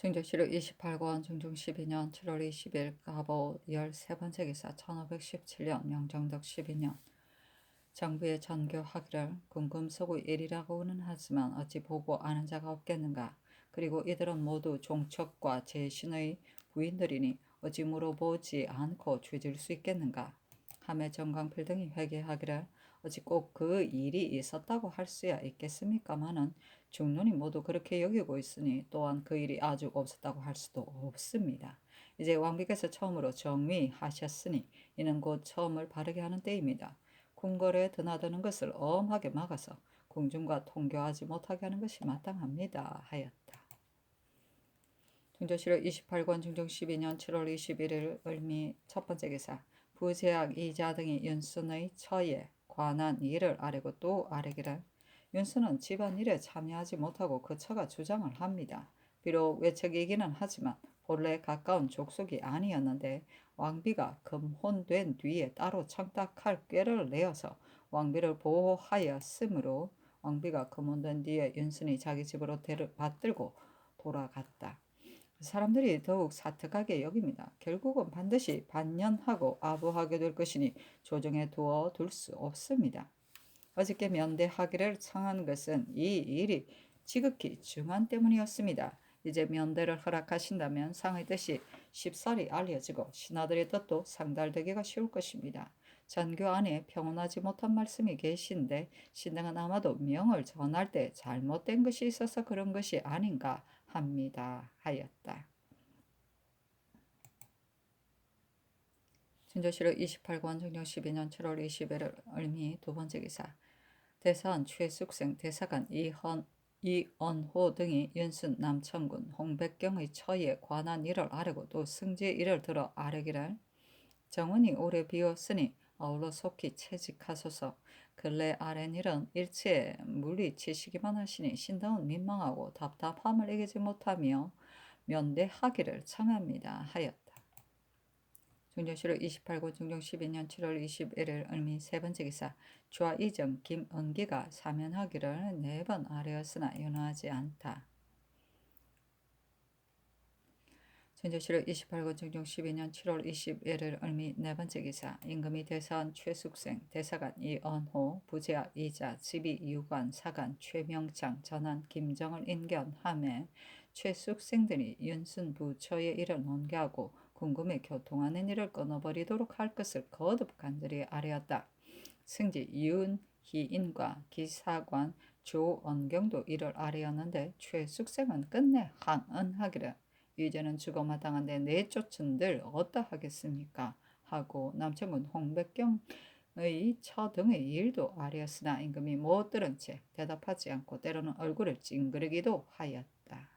중조실록 28권 중종 12년 7월 20일 가보 13번째 기사 1517년 명정덕 12년 정부의 전교하기를 궁금서구 일이라고는 하지만 어찌 보고 아는 자가 없겠는가. 그리고 이들은 모두 종척과 제신의 부인들이니 어찌 물어보지 않고 죄질 수 있겠는가. 하매 정광필 등이 회개하기를 어찌 꼭 그 일이 있었다고 할 수야 있겠습니까마는 중론이 모두 그렇게 여기고 있으니 또한 그 일이 아주 없었다고 할 수도 없습니다. 이제 왕비께서 처음으로 정위하셨으니 이는 곧 처음을 바르게 하는 때입니다. 궁궐에 드나드는 것을 엄하게 막아서 궁중과 통교하지 못하게 하는 것이 마땅합니다. 하였다. 중조실록 28권 중종 12년 7월 21일 을미 첫 번째 기사 부제학 이자 등이 윤순의 처에 관한 일을 아뢰고 또 아뢰기를 윤순은 집안일에 참여하지 못하고 그 처가 주장을 합니다. 비록 외척이기는 하지만 본래 가까운 족속이 아니었는데 왕비가 금혼된 뒤에 따로 청탁할 꾀를 내어서 왕비를 보호하였으므로 왕비가 금혼된 뒤에 윤순이 자기 집으로 받들고 돌아갔다. 사람들이 더욱 사특하게 여깁니다. 결국은 반드시 반년하고 아부하게 될 것이니 조정에 두어 둘 수 없습니다. 어저께 면대하기를 청한 것은 이 일이 지극히 중한 때문이었습니다. 이제 면대를 허락하신다면 상의 뜻이 쉽사리 알려지고 신하들의 뜻도 상달되기가 쉬울 것입니다. 전교 안에 평온하지 못한 말씀이 계신데 신당은 아마도 명을 전할 때 잘못된 것이 있어서 그런 것이 아닌가 합니다. 하였다. 진조실록 28권 정정 12년 7월 20일 을미 두 번째 기사 대사원 최숙생 대사관 이언호 등이 윤순 남천군 홍백경의 처에 관한 일을 아뢰고 또 승지의 일을 들어 아뢰기를 정원이 오래 비었으니 아울러 속히 채직하소서. 근래 아랜 일은 일체에 물리치시기만 하시니 신당은 민망하고 답답함을 이기지 못하며 면대하기를 청합니다. 하였다. 중조실록 28고 중종 12년 7월 21일 을미 세 번째 기사 좌이정 김은기가 사면하기를 4번 아뢰었으나 연호하지 않다. 중조실록 28고 중종 12년 7월 21일 을미 네 번째 기사 임금이 대사원 최숙생 대사관 이언호 부제학 이자 지비유관 사관 최명창 전한 김정을 인견함에 최숙생들이 윤순 부처의 일을 논개하고 궁금해 교통하는 일을 끊어버리도록 할 것을 거듭 간절히 아뢰었다. 승지 윤희인과 기사관 조언경도 이를 아뢰었는데 최숙생은 끝내 항언하기를 이제는 죽어마땅한데 내쫓은들 어떠하겠습니까? 하고 남천군 홍백경의 처 등의 일도 아뢰었으나 임금이 못 들은 채 대답하지 않고 때로는 얼굴을 찡그리기도 하였다.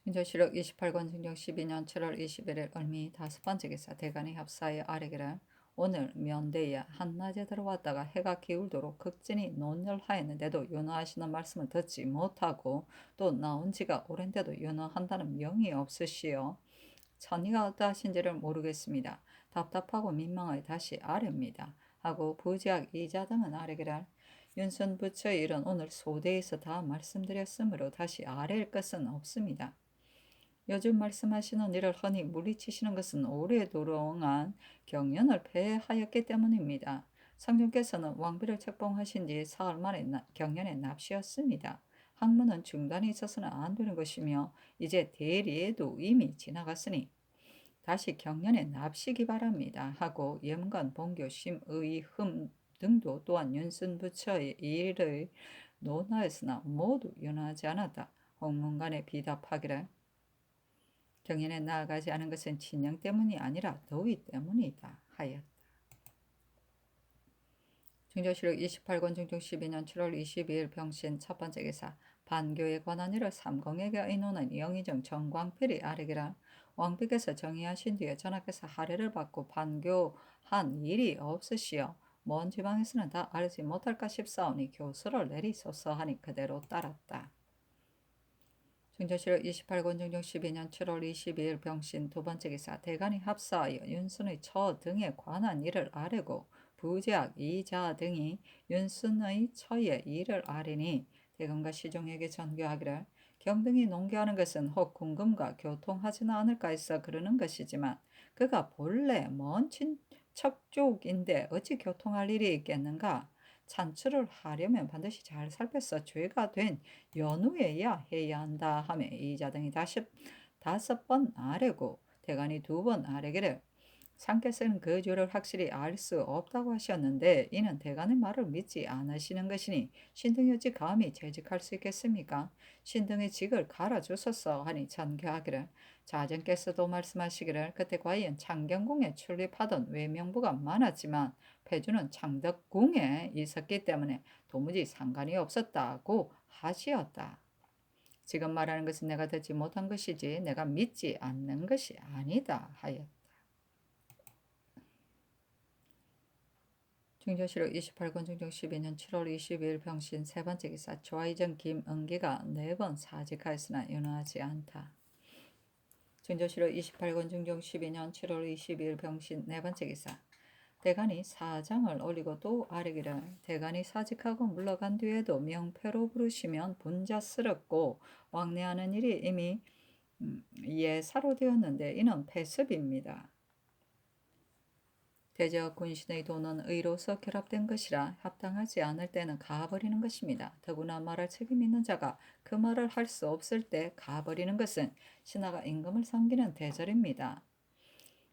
인조실록 28권 중종 12년 7월 21일 을미 다섯 번째 기사 대간이 합사에 아뢰기를 오늘 면대에 한낮에 들어왔다가 해가 기울도록 극진히 논열하였는데도 윤허하시는 말씀을 듣지 못하고 또 나온 지가 오랜데도 윤허한다는 명이 없으시오. 천의가 어떠하신지를 모르겠습니다. 답답하고 민망하여 다시 아뢰입니다. 하고 부지학 이자 등은 아뢰기를 윤선 부처의 일은 오늘 소대에서 다 말씀드렸으므로 다시 아뢰일 것은 없습니다. 요즘 말씀하시는 일을 흔히 물리치시는 것은 오래도롱한 경연을 폐하였기 때문입니다. 상중께서는 왕비를 책봉하신 지 사흘 만에 경연에 납시였습니다. 학문은 중단이 있어서는 안 되는 것이며 이제 대리에도 이미 지나갔으니 다시 경연에 납시기 바랍니다. 하고 염관, 본교, 심의흠 등도 또한 윤순 부처의 일을 논하였으나 모두 윤하지 않았다. 홍문관에 비답하기를 경연에 나아가지 않은 것은 친형 때문이 아니라 더위 때문이다 하였다. 중조실록 28권 중종 12년 7월 22일 병신 첫 번째 기사 반교에 관한 일을 삼공에게 의논한 영의정 정광필이 아뢰기를 왕비께서 정의하신 뒤에 전하께서 하례를 받고 반교한 일이 없으시어 먼 지방에서는 다 알지 못할까 싶사오니 교수를 내리소서 하니 그대로 따랐다. 중조실록 28권 중종 12년 7월 22일 병신 두 번째 기사 대간이 합사하여 윤순의 처 등에 관한 일을 아뢰고 부제학 이자 등이 윤순의 처에 일을 아뢰니 대감과 시종에게 전교하기를 경등이 농교하는 것은 혹 궁금과 교통하지는 않을까 해서 그러는 것이지만 그가 본래 먼 친척족인데 어찌 교통할 일이 있겠는가? 찬출을 하려면 반드시 잘 살펴서 죄가 된 연후에야 해야 한다 하며 이자등이 다섯 번 아뢰고 대간이 두 번 아뢰기를 상께서는 그 죄를 확실히 알 수 없다고 하셨는데 이는 대간의 말을 믿지 않으시는 것이니 신등이 어찌 감히 재직할 수 있겠습니까? 신등의 직을 갈아주소서 하니 전교하기를 자전께서도 말씀하시기를 그때 과연 창경궁에 출입하던 외명부가 많았지만 폐주는 창덕궁에 있었기 때문에 도무지 상관이 없었다고 하시었다. 지금 말하는 것은 내가 듣지 못한 것이지 내가 믿지 않는 것이 아니다 하였다. 중조실록 28권 중종 12년 7월 22일 병신 세 번째 기사 조아이정 김은기가 4번 사직하였으나 윤허하지 않다. 중조실록 28권 중종 12년 7월 22일 병신 네 번째 기사 대간이 사장을 올리고 또 아뢰기를 대간이 사직하고 물러간 뒤에도 명패로 부르시면 분자스럽고 왕래하는 일이 이미 예사로 되었는데 이는 폐습입니다. 대저 군신의 돈은 의로서 결합된 것이라 합당하지 않을 때는 가버리는 것입니다. 더구나 말할 책임 있는 자가 그 말을 할 수 없을 때 가버리는 것은 신하가 임금을 섬기는 대절입니다.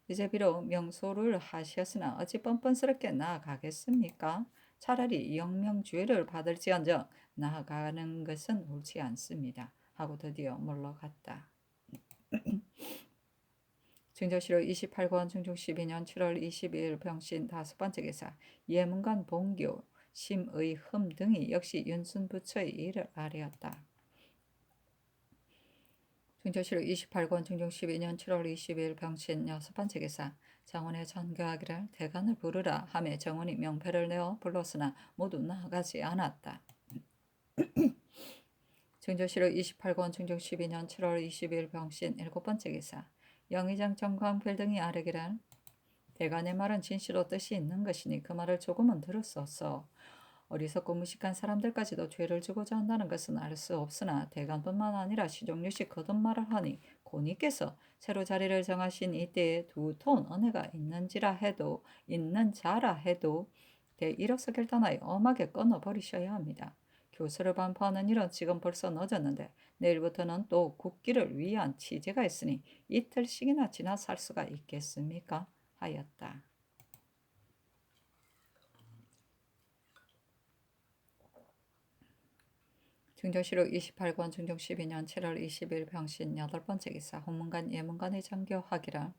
이제 비록 명소를 하시었으나 어찌 뻔뻔스럽게 나아가겠습니까? 차라리 영명주의를 받을지언정 나아가는 것은 옳지 않습니다. 하고 드디어 물러갔다. 증조실록 28권 중종 12년 7월 22일 병신 다섯 번째 기사 예문관 봉교 심의흠 등이 역시 윤순부처의 일을 아뢰었다. 중조실록 28권 중종 12년 7월 22일 병신 여섯 번째 기사 장원의 전교하기를 대간을 부르라 하며 정원이 명패를 내어 불렀으나 모두 나아가지 않았다. 중조실록 28권 중종 12년 7월 22일 병신 일곱 번째 기사 영의장 정광필 등이 아뢰기를 대간의 말은 진실로 뜻이 있는 것이니 그 말을 조금은 들었소서. 어리석고 무식한 사람들까지도 죄를 주고자 한다는 것은 알 수 없으나 대간뿐만 아니라 시종류씨 거듭말을 하니 고니께서 새로 자리를 정하신 이때에 두 톤 은혜가 있는 자라 해도 대이력서 결단하여 엄하게 끊어버리셔야 합니다. 교서를 반포하는 일은 지금 벌써 늦었는데 내일부터는 또 국기를 위한 취재가 있으니 이틀씩이나 지나 살 수가 있겠습니까? 하였다. 중조실록 28권 중종 12년 7월 20일 병신 여덟 번째 기사 홍문관 예문관의 장교하기라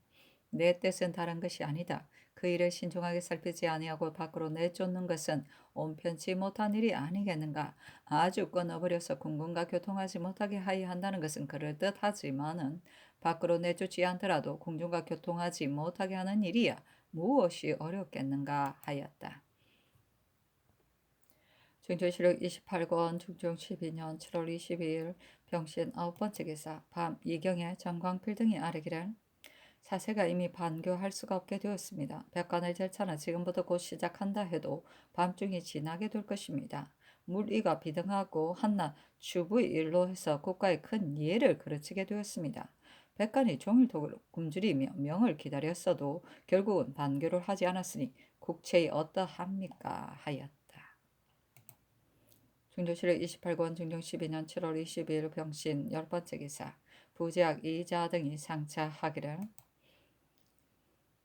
내 뜻은 다른 것이 아니다. 그 일을 신중하게 살피지 아니하고 밖으로 내쫓는 것은 온편치 못한 일이 아니겠는가. 아주 끊어버려서 군군과 교통하지 못하게 하여야 한다는 것은 그럴듯하지만은 밖으로 내쫓지 않더라도 궁중과 교통하지 못하게 하는 일이야 무엇이 어렵겠는가 하였다. 중조실록 28권 중종 12년 7월 22일 병신 아홉 번째 기사 밤 이경에 정광필 등이 아뢰기를 사세가 이미 반교할 수가 없게 되었습니다. 백관의 절차는 지금부터 곧 시작한다 해도 밤중이 지나게 될 것입니다. 물이가 비등하고 한낱 주부의 일로 해서 국가의 큰 예를 그르치게 되었습니다. 백관이 종일토록 굶주리며 명을 기다렸어도 결국은 반교를 하지 않았으니 국체이 어떠합니까? 하였다. 중조실록 28권 중종 12년 7월 22일 병신 열 번째 기사 부제학 이자 등이 상차하기를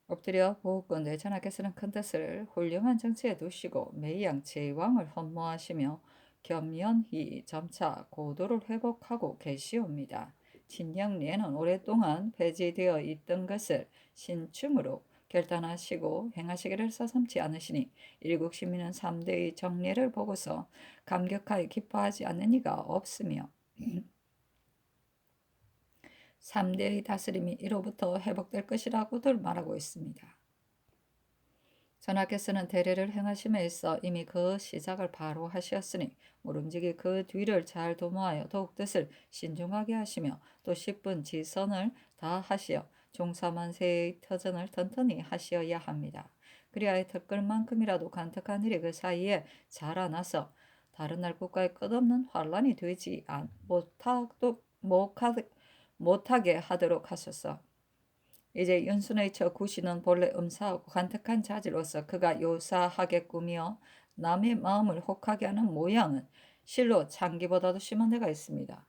엎드려 보건대 전하께서는 큰 뜻을 훌륭한 정치에 두시고 매양 제왕을 헌모하시며 겸연히 점차 고도를 회복하고 계시옵니다. 진영례는 오랫동안 폐지되어 있던 것을 신충으로 결단하시고 행하시기를 서슴지 않으시니 일국 시민은 3대의 정례를 보고서 감격하여 기뻐하지 않는 이가 없으며 3대의 다스림이 이로부터 회복될 것이라고들 말하고 있습니다. 전하께서는 대례를 행하심에 있어 이미 그 시작을 바로 하셨으니 모름지기 그 뒤를 잘 도모하여 더욱 뜻을 신중하게 하시며 또 10분 지선을 다 하시어 종사만세의 터전을 튼튼히 하시어야 합니다. 그리하여 턱걸만큼이라도 간특한 일이 그 사이에 자라나서 다른 날 국가에 끝없는 환란이 되지 못하게 하도록 하소서. 이제 윤순의 저 구시는 본래 음사하고 간특한 자질로서 그가 요사하게 꾸며 남의 마음을 혹하게 하는 모양은 실로 창기보다도 심한 데가 있습니다.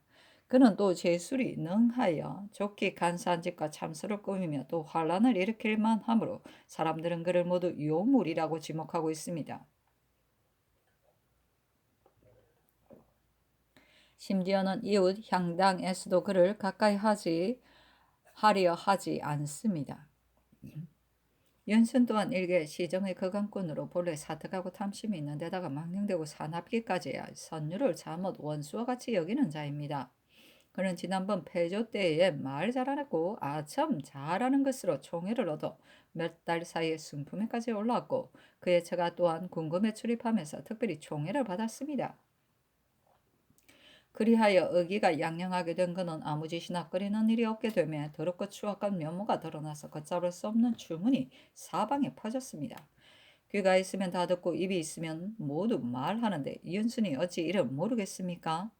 그는 또 제술이 능하여 좋게 간사한 짓과 참수를 꾸미며 또 환란을 일으킬 만하므로 사람들은 그를 모두 요물이라고 지목하고 있습니다. 심지어는 이웃 향당에서도 그를 가까이 하려 하지 않습니다. 윤순 또한 일개 시정의 거강꾼으로 본래 사특하고 탐심이 있는 데다가 망령되고 사납기까지 선유를 잘못 원수와 같이 여기는 자입니다. 그는 지난번 패조 때에 말 잘하고 아참 잘하는 것으로 총애를 얻어 몇 달 사이에 승품에까지 올라왔고 그의 처가 또한 궁금에 출입하면서 특별히 총애를 받았습니다. 그리하여 의기가 양양하게 된 그는 아무 짓이나 끓이는 일이 없게 되며 더럽고 추악한 면모가 드러나서 걷잡을 수 없는 주문이 사방에 퍼졌습니다. 귀가 있으면 다 듣고 입이 있으면 모두 말하는데 이윤순이 어찌 이를 모르겠습니까?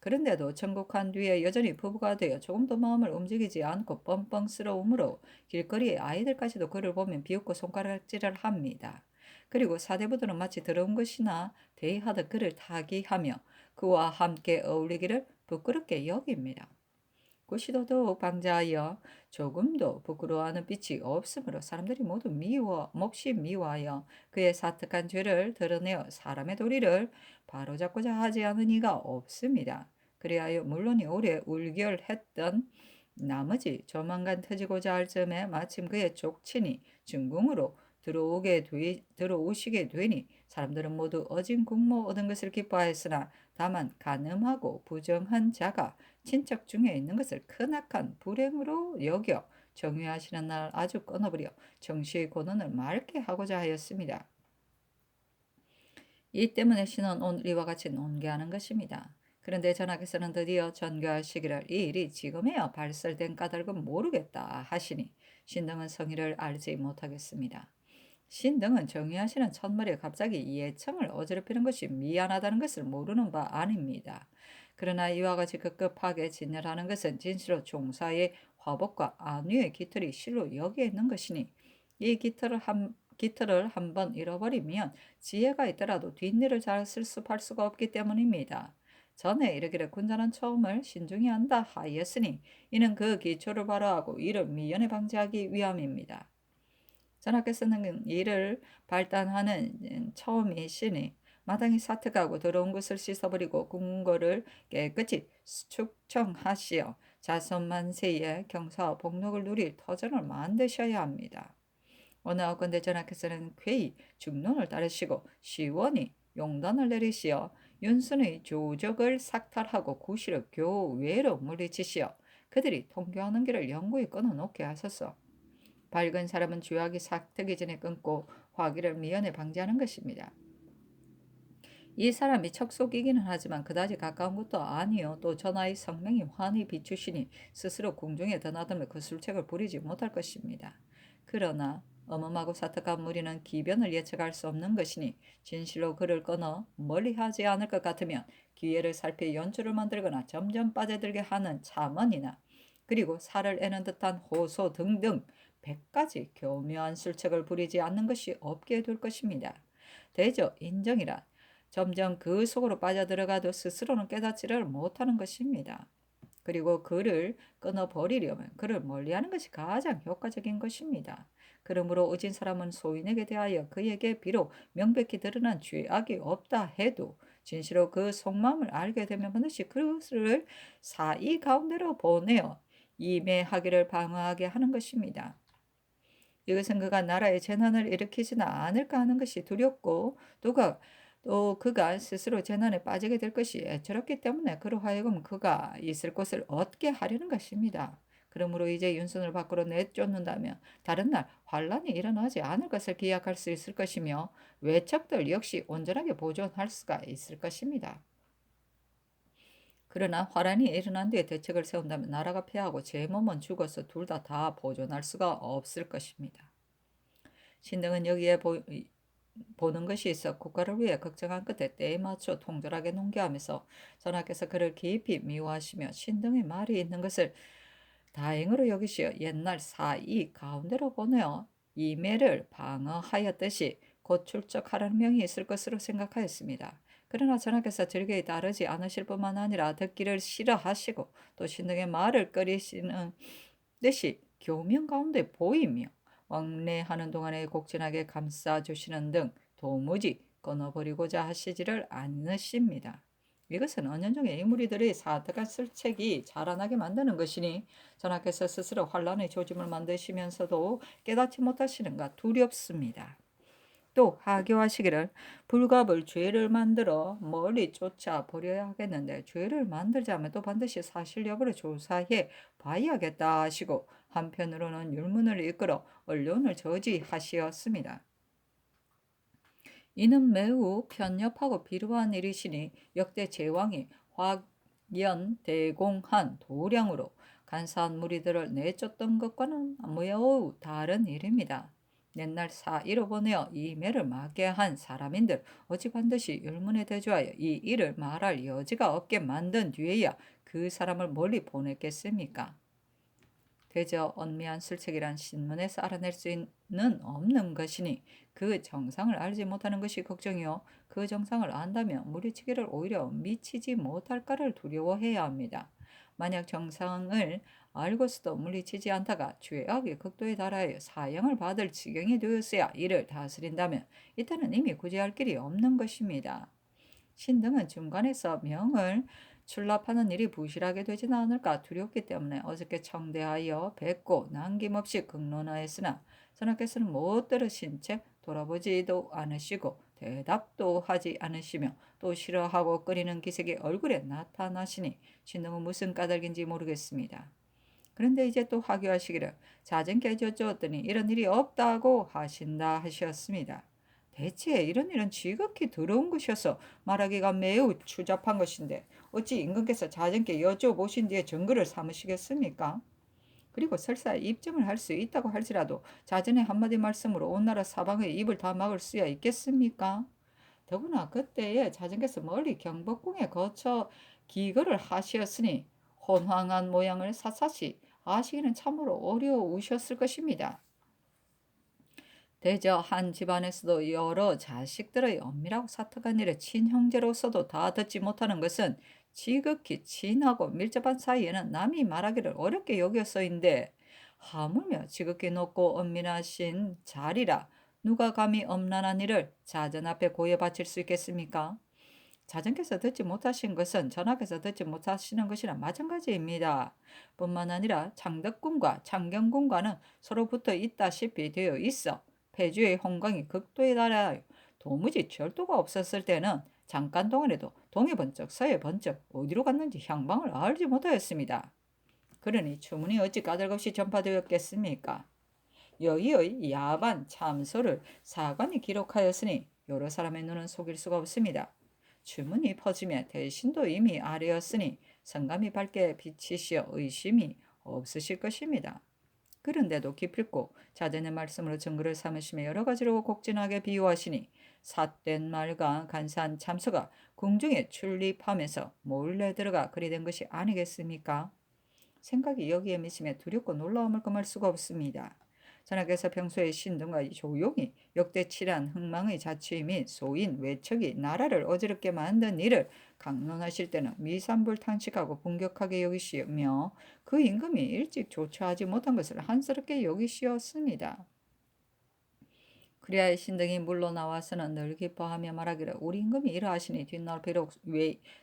그런데도 천국한 뒤에 여전히 부부가 되어 조금도 마음을 움직이지 않고 뻥뻥스러움으로 길거리의 아이들까지도 그를 보면 비웃고 손가락질을 합니다. 그리고 사대부들은 마치 더러운 것이나 대하듯 그를 타기하며 그와 함께 어울리기를 부끄럽게 여깁니다. 구시도 더욱 방자하여 조금도 부끄러워하는 빛이 없으므로 사람들이 모두 몹시 미워하여 그의 사특한 죄를 드러내어 사람의 도리를 바로잡고자 하지 않은 이가 없습니다. 그리하여 물론이 오래 울결했던 나머지 조만간 터지고자 할 즈음에 마침 그의 족친이 중궁으로 들어오시게 되니 사람들은 모두 어진 국모 얻은 것을 기뻐하였으나 다만 간음하고 부정한 자가 친척 중에 있는 것을 크나큰 불행으로 여겨 정유하시는 날 아주 끊어버려 정시의 고난을 맑게 하고자 하였습니다. 이 때문에 신은 오늘 이와 같이 논개하는 것입니다. 그런데 전하께서는 드디어 전교하시기를 이 일이 지금에야 발설된 까닭은 모르겠다 하시니 신등은 성의를 알지 못하겠습니다. 신등은 정의하시는 첫머리에 갑자기 예청을 어지럽히는 것이 미안하다는 것을 모르는 바 아닙니다. 그러나 이와 같이 급급하게 진열하는 것은 진실로 종사의 화복과 안위의 깃털이 실로 여기에 있는 것이니 이 깃털을 한번 잃어버리면 지혜가 있더라도 뒷일을 잘 실습할 수가 없기 때문입니다. 전에 이르기를 군자는 처음을 신중히 한다 하였으니 이는 그 기초를 바로하고 이를 미연에 방지하기 위함입니다. 전하께서는 이를 발단하는 처음이시니 마땅히 사특하고 더러운 것을 씻어버리고 궁궐을 깨끗이 축청하시어 자손만세의 경사와 복록을 누릴 터전을 만드셔야 합니다. 어느 어건대 전하께서는 쾌히 중론을 따르시고 시원히 용단을 내리시어 윤순의 조적을 삭탈하고 구시를 교외로 물리치시어 그들이 통교하는 길을 영구히 끊어놓게 하소서. 밝은 사람은 죄악이 삭트기 전에 끊고 화기를 미연에 방지하는 것입니다. 이 사람이 척속이기는 하지만 그다지 가까운 것도 아니요. 또 전하의 성명이 환히 비추시니 스스로 궁중에 드나들며 그 술책을 부리지 못할 것입니다. 그러나 어멈하고 사특한 무리는 기변을 예측할 수 없는 것이니 진실로 그를 끊어 멀리하지 않을 것 같으면 기회를 살피 연주를 만들거나 점점 빠져들게 하는 참언이나 그리고 살을 애는 듯한 호소 등등 100가지 교묘한 술책을 부리지 않는 것이 없게 될 것입니다. 대저 인정이란 점점 그 속으로 빠져들어가도 스스로는 깨닫지를 못하는 것입니다. 그리고 그를 끊어버리려면 그를 멀리하는 것이 가장 효과적인 것입니다. 그러므로 의진 사람은 소인에게 대하여 그에게 비록 명백히 드러난 죄악이 없다 해도 진실로 그 속마음을 알게 되면 반드시 그것을 사이 가운데로 보내어 임해하기를 방어하게 하는 것입니다. 이것은 그가 나라에 재난을 일으키지는 않을까 하는 것이 두렵고 또 그가 스스로 재난에 빠지게 될 것이 애처롭기 때문에 그로 하여금 그가 있을 곳을 얻게 하려는 것입니다. 그러므로 이제 윤순을 밖으로 내쫓는다면 다른 날 환란이 일어나지 않을 것을 기약할 수 있을 것이며 외척들 역시 온전하게 보존할 수가 있을 것입니다. 그러나 화란이 일어난 뒤에 대책을 세운다면 나라가 패하고 제 몸은 죽어서 둘 다 보존할 수가 없을 것입니다. 신등은 보는 것이 있어 국가를 위해 걱정한 끝에 때에 맞춰 통절하게 농계하면서 전하께서 그를 깊이 미워하시며 신등의 말이 있는 것을 다행으로 여기시어 옛날 사이 가운데로 보내어 이매를 방어하였듯이 곧 출적하라는 명이 있을 것으로 생각하였습니다. 그러나 전하께서 절개에 따르지 않으실 뿐만 아니라 듣기를 싫어하시고 또 신등의 말을 꺼리시는 듯이 교명 가운데 보이며 왕래하는 동안에 곡진하게 감싸주시는 등 도무지 끊어버리고자 하시지를 않으십니다. 이것은 은연중에 이 무리들의 사악한 슬책이 자라나게 만드는 것이니 전하께서 스스로 환란의 조짐을 만드시면서도 깨닫지 못하시는가 두렵습니다. 또 하교하시기를 불갑을 죄를 만들어 멀리 쫓아 버려야 하겠는데 죄를 만들자면 또 반드시 사실 여부를 조사해 봐야겠다 하시고 한편으로는 율문을 이끌어 언론을 저지하시었습니다. 이는 매우 편협하고 비루한 일이시니 역대 제왕이 확연대공한 도량으로 간사한 무리들을 내쫓던 것과는 매우 다른 일입니다. 옛날 사이로 보내어 이 매를 막게 한 사람인들 어찌 반드시 율문에 대조하여 이 일을 말할 여지가 없게 만든 뒤에야 그 사람을 멀리 보냈겠습니까? 대저 언미한 술책이란 신문에서 알아낼 수는 없는 것이니 그 정상을 알지 못하는 것이 걱정이요 그 정상을 안다면 무리치기를 오히려 미치지 못할까를 두려워해야 합니다. 만약 정상을 알고서도 물리치지 않다가 죄악의 극도에 달하여 사형을 받을 지경이 되었어야 이를 다스린다면 이때는 이미 구제할 길이 없는 것입니다. 신등은 중간에서 명을 출납하는 일이 부실하게 되지는 않을까 두렵기 때문에 어저께 청대하여 뵙고 남김없이 극론하였으나 전하께서는 못 들으신 채 돌아보지도 않으시고 대답도 하지 않으시며 또 싫어하고 끓이는 기색이 얼굴에 나타나시니 신등은 무슨 까닭인지 모르겠습니다. 그런데 이제 또 화교하시기를 자전께 여쭈었더니 이런 일이 없다고 하신다 하셨습니다. 대체 이런 일은 지극히 더러운 것이어서 말하기가 매우 추잡한 것인데 어찌 임금께서 자전께 여쭤보신 뒤에 증거를 삼으시겠습니까? 그리고 설사 입증을 할 수 있다고 할지라도 자전의 한마디 말씀으로 온 나라 사방의 입을 다 막을 수야 있겠습니까? 더구나 그때에 자전께서 멀리 경복궁에 거쳐 기거를 하시었으니 혼황한 모양을 샅샅이 아시기는 참으로 어려우셨을 것입니다. 대저 한 집안에서도 여러 자식들의 엄밀하고 사특한 일에 친형제로서도 다 듣지 못하는 것은 지극히 친하고 밀접한 사이에는 남이 말하기를 어렵게 여겼어인데 하물며 지극히 높고 엄밀하신 자리라 누가 감히 엄란한 일을 자전 앞에 고여 바칠 수 있겠습니까? 자전께서 듣지 못하신 것은 전하께서 듣지 못하시는 것이나 마찬가지입니다. 뿐만 아니라 창덕궁과 창경궁과는 서로 붙어 있다시피 되어 있어 폐주의 홍광이 극도에 달하여 도무지 절도가 없었을 때는 잠깐 동안에도 동해 번쩍 서해 번쩍 어디로 갔는지 향방을 알지 못하였습니다. 그러니 주문이 어찌 까닭없이 전파되었겠습니까? 여의의 야반 참소를 사관이 기록하였으니 여러 사람의 눈은 속일 수가 없습니다. 주문이 퍼지며 대신도 이미 아래였으니 성감이 밝게 비치시어 의심이 없으실 것입니다. 그런데도 기필코 자전의 말씀으로 증거를 삼으시며 여러 가지로 곡진하게 비유하시니 삿된 말과 간사한 참소가 궁중에 출입하면서 몰래 들어가 그리 된 것이 아니겠습니까? 생각이 여기에 미치며 두렵고 놀라움을 금할 수가 없습니다. 전하께서 평소에 신등과 조용히 역대칠한 흥망의 자취 및 소인 외척이 나라를 어지럽게 만든 일을 강론하실 때는 미산불탄식하고 분격하게 여기시며 그 임금이 일찍 조처하지 못한 것을 한스럽게 여기시었습니다. 그리하여 신등이 물러나와서는 늘 기뻐하며 말하기를 우리 임금이 이러하시니 뒷날 비록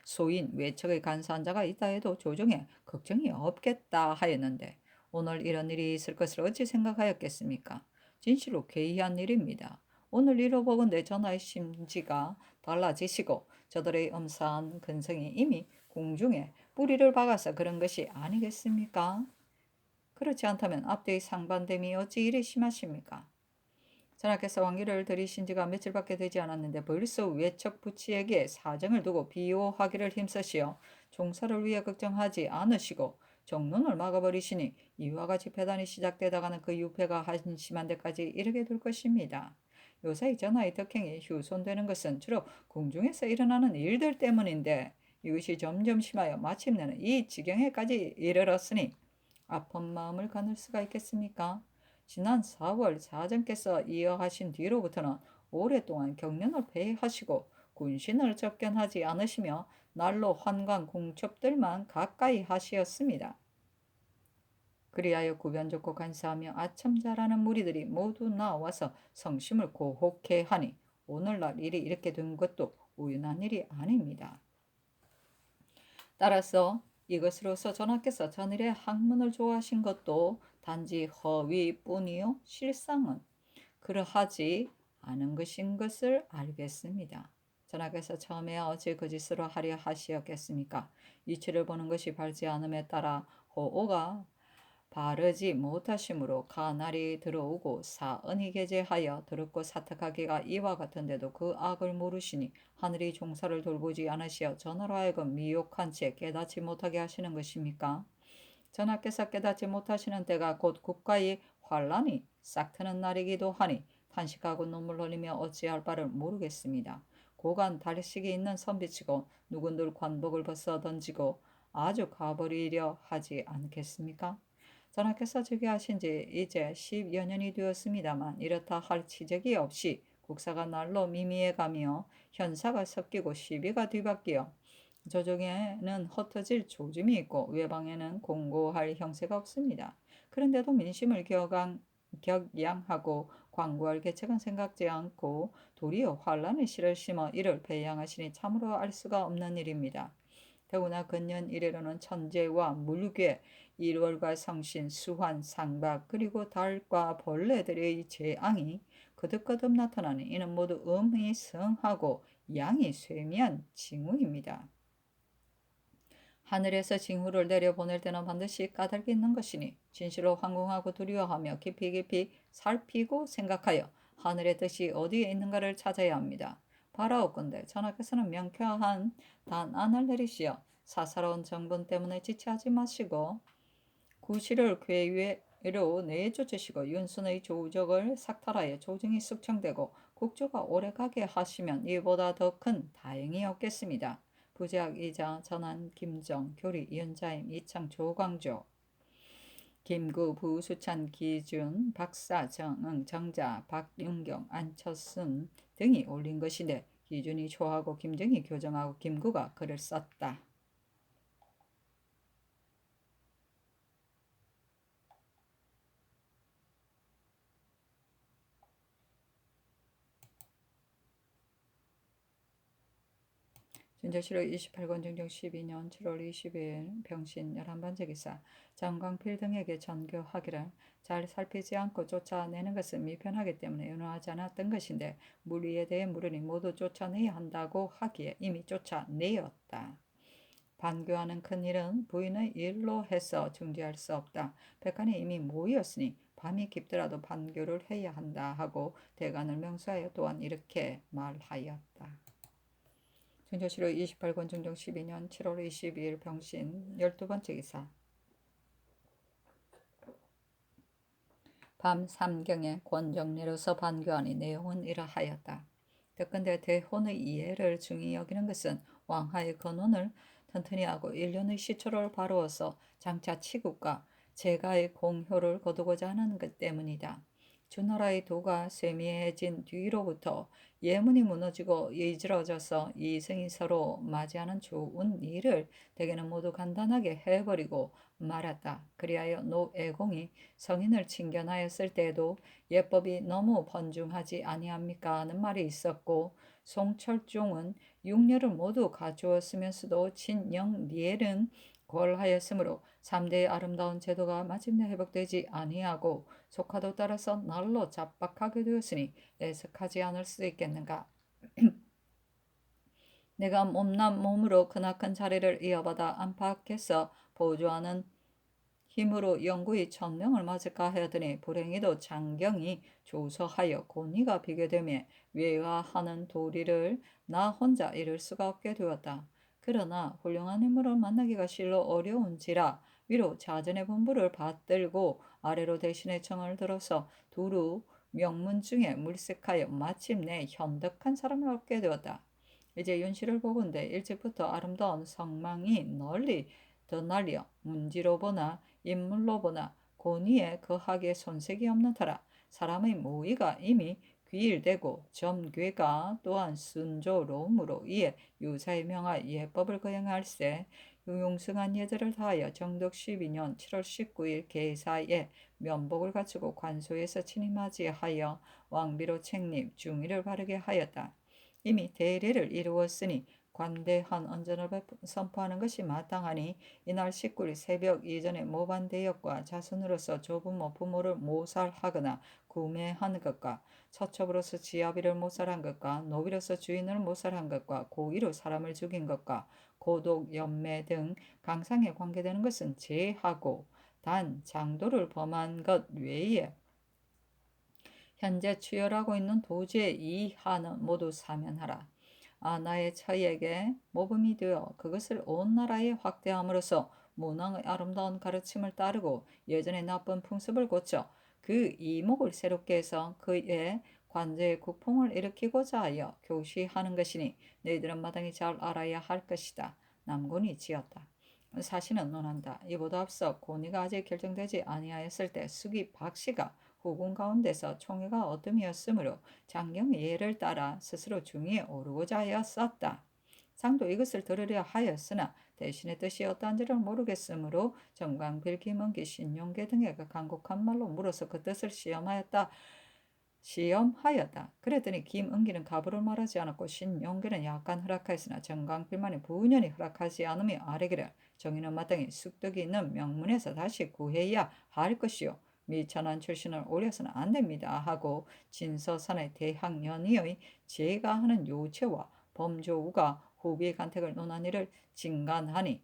소인 외척의 간사한 자가 있다 해도 조정에 걱정이 없겠다 하였는데 오늘 이런 일이 있을 것을 어찌 생각하였겠습니까? 진실로 괴이한 일입니다. 오늘 잃어보건대 전하의 심지가 달라지시고 저들의 엄사한 근성이 이미 공중에 뿌리를 박아서 그런 것이 아니겠습니까? 그렇지 않다면 앞뒤의 상반됨이 어찌 이리 심하십니까? 전하께서 왕기를 들이신 지가 며칠밖에 되지 않았는데 벌써 외척 부치에게 사정을 두고 비호하기를 힘쓰시어 종사를 위해 걱정하지 않으시고 정론을 막아버리시니 이와 같이 배단이 시작되다가는 그 유폐가 한심한 데까지 이르게 될 것입니다. 요새 전하의 덕행이 훼손되는 것은 주로 궁중에서 일어나는 일들 때문인데 이것이 점점 심하여 마침내는 이 지경에까지 이르렀으니 아픈 마음을 가눌 수가 있겠습니까? 지난 4월 사전께서 이어하신 뒤로부터는 오랫동안 경련을 폐하시고 군신을 접견하지 않으시며 날로 환관 공첩들만 가까이 하시었습니다. 그리하여 구변 좋고 간사하며 아첨 잘하는 무리들이 모두 나와서 성심을 고혹해 하니 오늘날 일이 이렇게 된 것도 우연한 일이 아닙니다. 따라서 이것으로서 전하께서 전일의 학문을 좋아하신 것도 단지 허위뿐이요 실상은 그러하지 않은 것인 것을 알겠습니다. 전하께서 처음에 어찌 그 짓으로 하려 하시었겠습니까? 이치를 보는 것이 바르지 않음에 따라 호오가 바르지 못하심으로 가날이 들어오고 사언이 게재하여 더럽고 사특하기가 이와 같은데도 그 악을 모르시니 하늘이 종사를 돌보지 않으시어 전하로 하여금 미혹한 채 깨닫지 못하게 하시는 것입니까? 전하께서 깨닫지 못하시는 때가 곧 국가의 환란이 싹트는 날이기도 하니 탄식하고 눈물 흘리며 어찌할 바를 모르겠습니다. 고간 달식이 있는 선비치고 누군들 관복을 벗어 던지고 아주 가버리려 하지 않겠습니까? 전하께서 즉위하신 지 이제 10여 년이 되었습니다만 이렇다 할 치적이 없이 국사가 날로 미미해가며 현사가 섞이고 시비가 뒤바뀌어 저중에는 흩어질 조짐이 있고 외방에는 공고할 형세가 없습니다. 그런데도 민심을 격양하고 광고할 계책은 생각지 않고 도리어 환란의 씨를 심어 이를 배양하시니 참으로 알 수가 없는 일입니다. 더구나 근년 이래로는 천재와 물괴, 일월과 성신, 수환, 상박, 그리고 달과 벌레들의 재앙이 거듭거듭 나타나니 이는 모두 음이 성하고 양이 쇠미한 징후입니다. 하늘에서 징후를 내려보낼 때는 반드시 까닭이 있는 것이니 진실로 황궁하고 두려워하며 깊이 살피고 생각하여 하늘의 뜻이 어디에 있는가를 찾아야 합니다. 바라옵건대 전하께서는 명쾌한 단안을 내리시어 사사로운 정분 때문에 지체하지 마시고 구시를 궤위로 내쫓으시고 윤순의 조적을 삭탈하여 조정이 숙청되고 국조가 오래가게 하시면 이보다 더 큰 다행이 없겠습니다. 부제학이자 전한 김정 교리 이은자임 이창 조광조 김구 부수찬 기준 박사 정응 정자 박윤경 안철순 등이 올린 것인데 기준이 초하고 김정이 교정하고 김구가 글을 썼다. 준조실록 28권 정정 12년 7월 22일 병신 11번째 기사 장광필 등에게 전교하기를 잘 살피지 않고 쫓아내는 것은 미편하기 때문에 윤호하지 않았던 것인데 물의에 대해 물으니 모두 쫓아내야 한다고 하기에 이미 쫓아내었다. 반교하는 큰일은 부인의 일로 해서 중지할 수 없다. 백관이 이미 모였으니 밤이 깊더라도 반교를 해야 한다 하고 대관을 명수하여 또한 이렇게 말하였다. 준조실록 28권 중종 12년 7월 22일 병신 12번째 기사 밤 3경에 권정리로서 반교하니 내용은 이러하였다. 듣건대 대혼의 이해를 중히 여기는 것은 왕하의 건원을 튼튼히 하고 일련의 시초를 바루어서 장차 치국과 제가의 공효를 거두고자 하는 것 때문이다. 주나라의 도가 쇠미해진 뒤로부터 예문이 무너지고 이질어져서 이승이 서로 맞이하는 좋은 일을 대개는 모두 간단하게 해버리고 말았다. 그리하여 노애공이 성인을 칭견하였을 때에도 예법이 너무 번중하지 아니합니까 하는 말이 있었고 송철종은 육녀를 모두 가주었으면서도 친영리엘은 골하였으므로 3대의 아름다운 제도가 마침내 회복되지 아니하고 조카도 따라서 날로 잡박하게 되었으니 애석하지 않을 수 있겠는가. 내가 몸난 몸으로 크나큰 자리를 이어받아 안팎에서 보조하는 힘으로 영구히 천명을 맞을까 하더니 불행히도 장경이 조서하여 고니가 비교되며 외화하는 도리를 나 혼자 이룰 수가 없게 되었다. 그러나 훌륭한 인물을 만나기가 실로 어려운지라 위로 자전의 분부를 받들고 아래로 대신의 청을 들어서 두루 명문 중에 물색하여 마침내 현덕한 사람을 얻게 되었다. 이제 윤씨를 보건대 일찍부터 아름다운 성망이 널리 드날려 문지로 보나 인물로 보나 고니에 거하게 손색이 없는 터라 사람의 모의가 이미 귀일되고 점괘가 또한 순조로움으로 이에 유사의 명하 예법을 거행할세 유용승한 예들을 다하여 정덕 12년 7월 19일 개사에 면복을 갖추고 관소에서 친히 맞이하여 왕비로 책립 중의를 바르게 하였다. 이미 대례를 이루었으니 관대한 언전을 선포하는 것이 마땅하니 이날 19일 새벽 이전에 모반대역과 자손으로서 조부모 부모를 모살하거나 구매한 것과 처첩으로서 지아비를 모살한 것과 노비로서 주인을 모살한 것과 고의로 사람을 죽인 것과 고독, 연매 등 강상에 관계되는 것은 제하고 단 장도를 범한 것 외에 현재 추열하고 있는 도주의 이하는 모두 사면하라. 나의 처에게 모범이 되어 그것을 온 나라에 확대함으로써 문왕의 아름다운 가르침을 따르고 예전의 나쁜 풍습을 고쳐 그 이목을 새롭게 해서 그의 관제의 국풍을 일으키고자 하여 교시하는 것이니 너희들은 마땅히 잘 알아야 할 것이다. 남군이 지었다. 사신은 논한다. 이보다 앞서 고니가 아직 결정되지 아니하였을 때 숙이 박씨가 후궁 가운데서 총애가 어둠이었으므로 장경의 예를 따라 스스로 중위에 오르고자 하였었다. 상도 이것을 들으려 하였으나 대신의 뜻이 어떠한지를 모르겠으므로 정광필, 김은기, 신용계 등에게 간곡한 말로 물어서 그 뜻을 시험하였다. 그랬더니 김은기는 가부를 말하지 않았고 신용계는 약간 허락하였으나 정광필만이 부연히 허락하지 않으며 아뢰기를 정의는 마땅히 쑥떡이 있는 명문에서 다시 구해야 할 것이요 미천한 출신을 올려서는 안 됩니다 하고 진서산의 대학연의의 제가 하는 요체와 범조우가 후비의 간택을 논한 일을 진간하니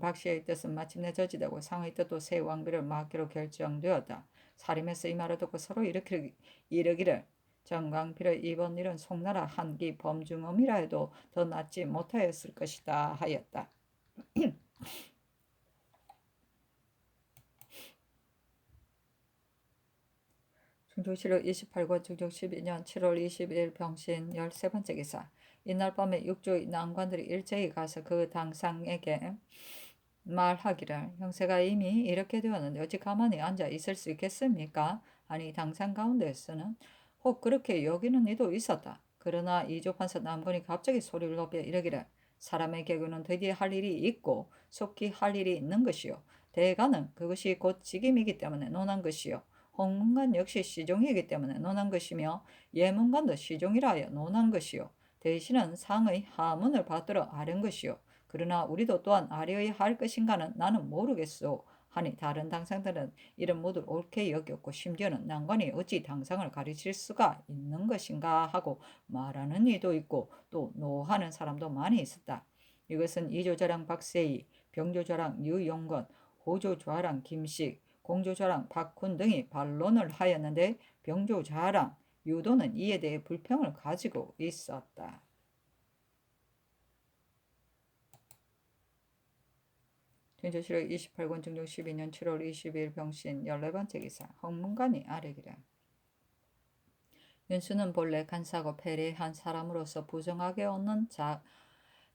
박씨의 뜻은 마침내 저지되고 상의 뜻도 새 왕비를 맡기로 결정되었다. 사림에서 이 말을 듣고 서로 이르기를 정광필의 이번 일은 송나라 한기 범중엄이라 해도 더 낫지 못하였을 것이다 하였다. 중조실록 28권 중종 12년 7월 21일 병신 13번째 기사. 이날 밤에 육조의 난관들이 일제히 가서 그 당상에게 말하기를 형세가 이미 이렇게 되었는데 어찌 가만히 앉아 있을 수 있겠습니까? 아니 당상 가운데서는 혹 그렇게 여기는 이도 있었다. 그러나 이조판서 남군이 갑자기 소리를 높여 이르기를 사람의 개그는 드디어 할 일이 있고 속히 할 일이 있는 것이요 대가는 그것이 곧 직임이기 때문에 논한 것이요 홍문관 역시 시종이기 때문에 논한 것이며 예문관도 시종이라 하여 논한 것이요 대신은 상의 하문을 받들어 아는 것이요 그러나 우리도 또한 아려야 할 것인가는 나는 모르겠소 하니 다른 당상들은 이런 모두 옳게 여겼고 심지어는 난관이 어찌 당상을 가르칠 수가 있는 것인가 하고 말하는 이도 있고 또 노하는 사람도 많이 있었다. 이것은 이조자랑 박세희, 병조자랑 유용건, 호조좌랑 김식, 공조좌랑 박훈 등이 반론을 하였는데 병조자랑 유도는 이에 대해 불평을 가지고 있었다. 중조실록 28권 중종 12년 7월 22일 병신 14번째 기사. 홍문관이 아뢰기를 윤수는 본래 간사하고 패례한 사람으로서 부정하게 얻는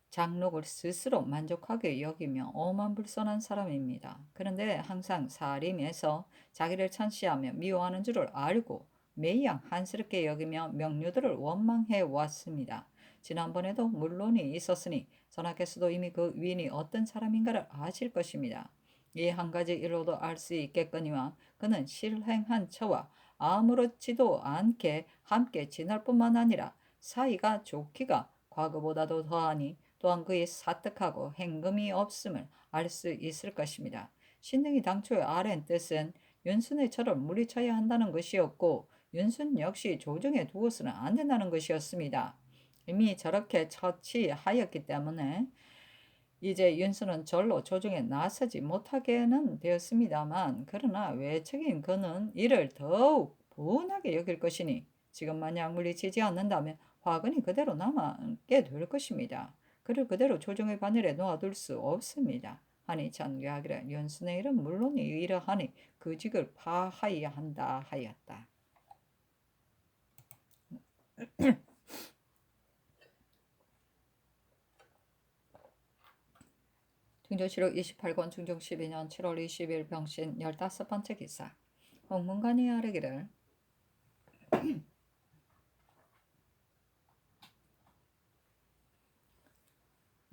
장록을 스스로 만족하게 여기며 오만불선한 사람입니다. 그런데 항상 사림에서 자기를 찬시하며 미워하는 줄을 알고 매양 한스럽게 여기며 명류들을 원망해 왔습니다. 지난번에도 물론이 있었으니 전하께서도 이미 그 위인이 어떤 사람인가를 아실 것입니다. 이 한 가지 일로도 알 수 있겠거니와 그는 실행한 처와 아무렇지도 않게 함께 지낼 뿐만 아니라 사이가 좋기가 과거보다도 더하니 또한 그의 사특하고 행금이 없음을 알 수 있을 것입니다. 신등이 당초에 아랜 뜻은 윤순의 철을 물리쳐야 한다는 것이었고 윤순 역시 조정에 두어서는 안 된다는 것이었습니다. 이미 저렇게 처치하였기 때문에 이제 윤수는 절로 조정에 나서지 못하게는 되었습니다만 그러나 외척인 그는 이를 더욱 분하게 여길 것이니 지금 만약 물리치지 않는다면 화근이 그대로 남게 될 것입니다. 그를 그대로 조정의 바늘에 놓아둘 수 없습니다. 하니 전개하기를 윤순의 일은 물론이 이러하니 그 직을 파하여야 한다 하였다. 중조실록 28권 중종 12년 7월 20일 병신 15번째 기사. 홍문관이 아뢰기를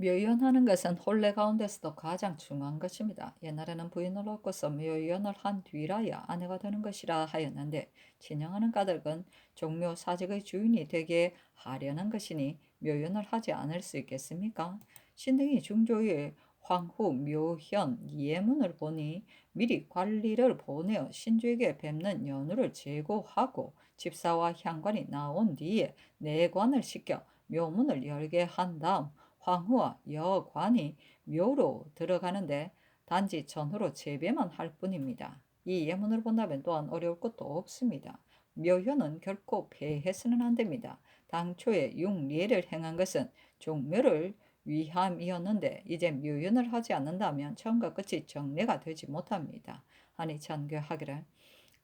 묘연하는 것은 혼례 가운데서도 가장 중요한 것입니다. 옛날에는 부인을 얻고서 묘연을 한 뒤라야 아내가 되는 것이라 하였는데 진영하는 까닭은 종묘 사직의 주인이 되게 하려는 것이니 묘연을 하지 않을 수 있겠습니까? 신등이 중조의 황후 묘현 예문을 보니 미리 관리를 보내어 신주에게 뵙는 연후를 제고하고 집사와 향관이 나온 뒤에 내관을 시켜 묘문을 열게 한 다음 황후와 여관이 묘로 들어가는데 단지 전후로 재배만 할 뿐입니다. 이 예문을 본다면 또한 어려울 것도 없습니다. 묘효는 결코 폐해서는 안 됩니다. 당초에 융례를 행한 것은 종묘를 위함이었는데 이제 묘연을 하지 않는다면 처음과 끝이 정례가 되지 못합니다. 하니 전교하기를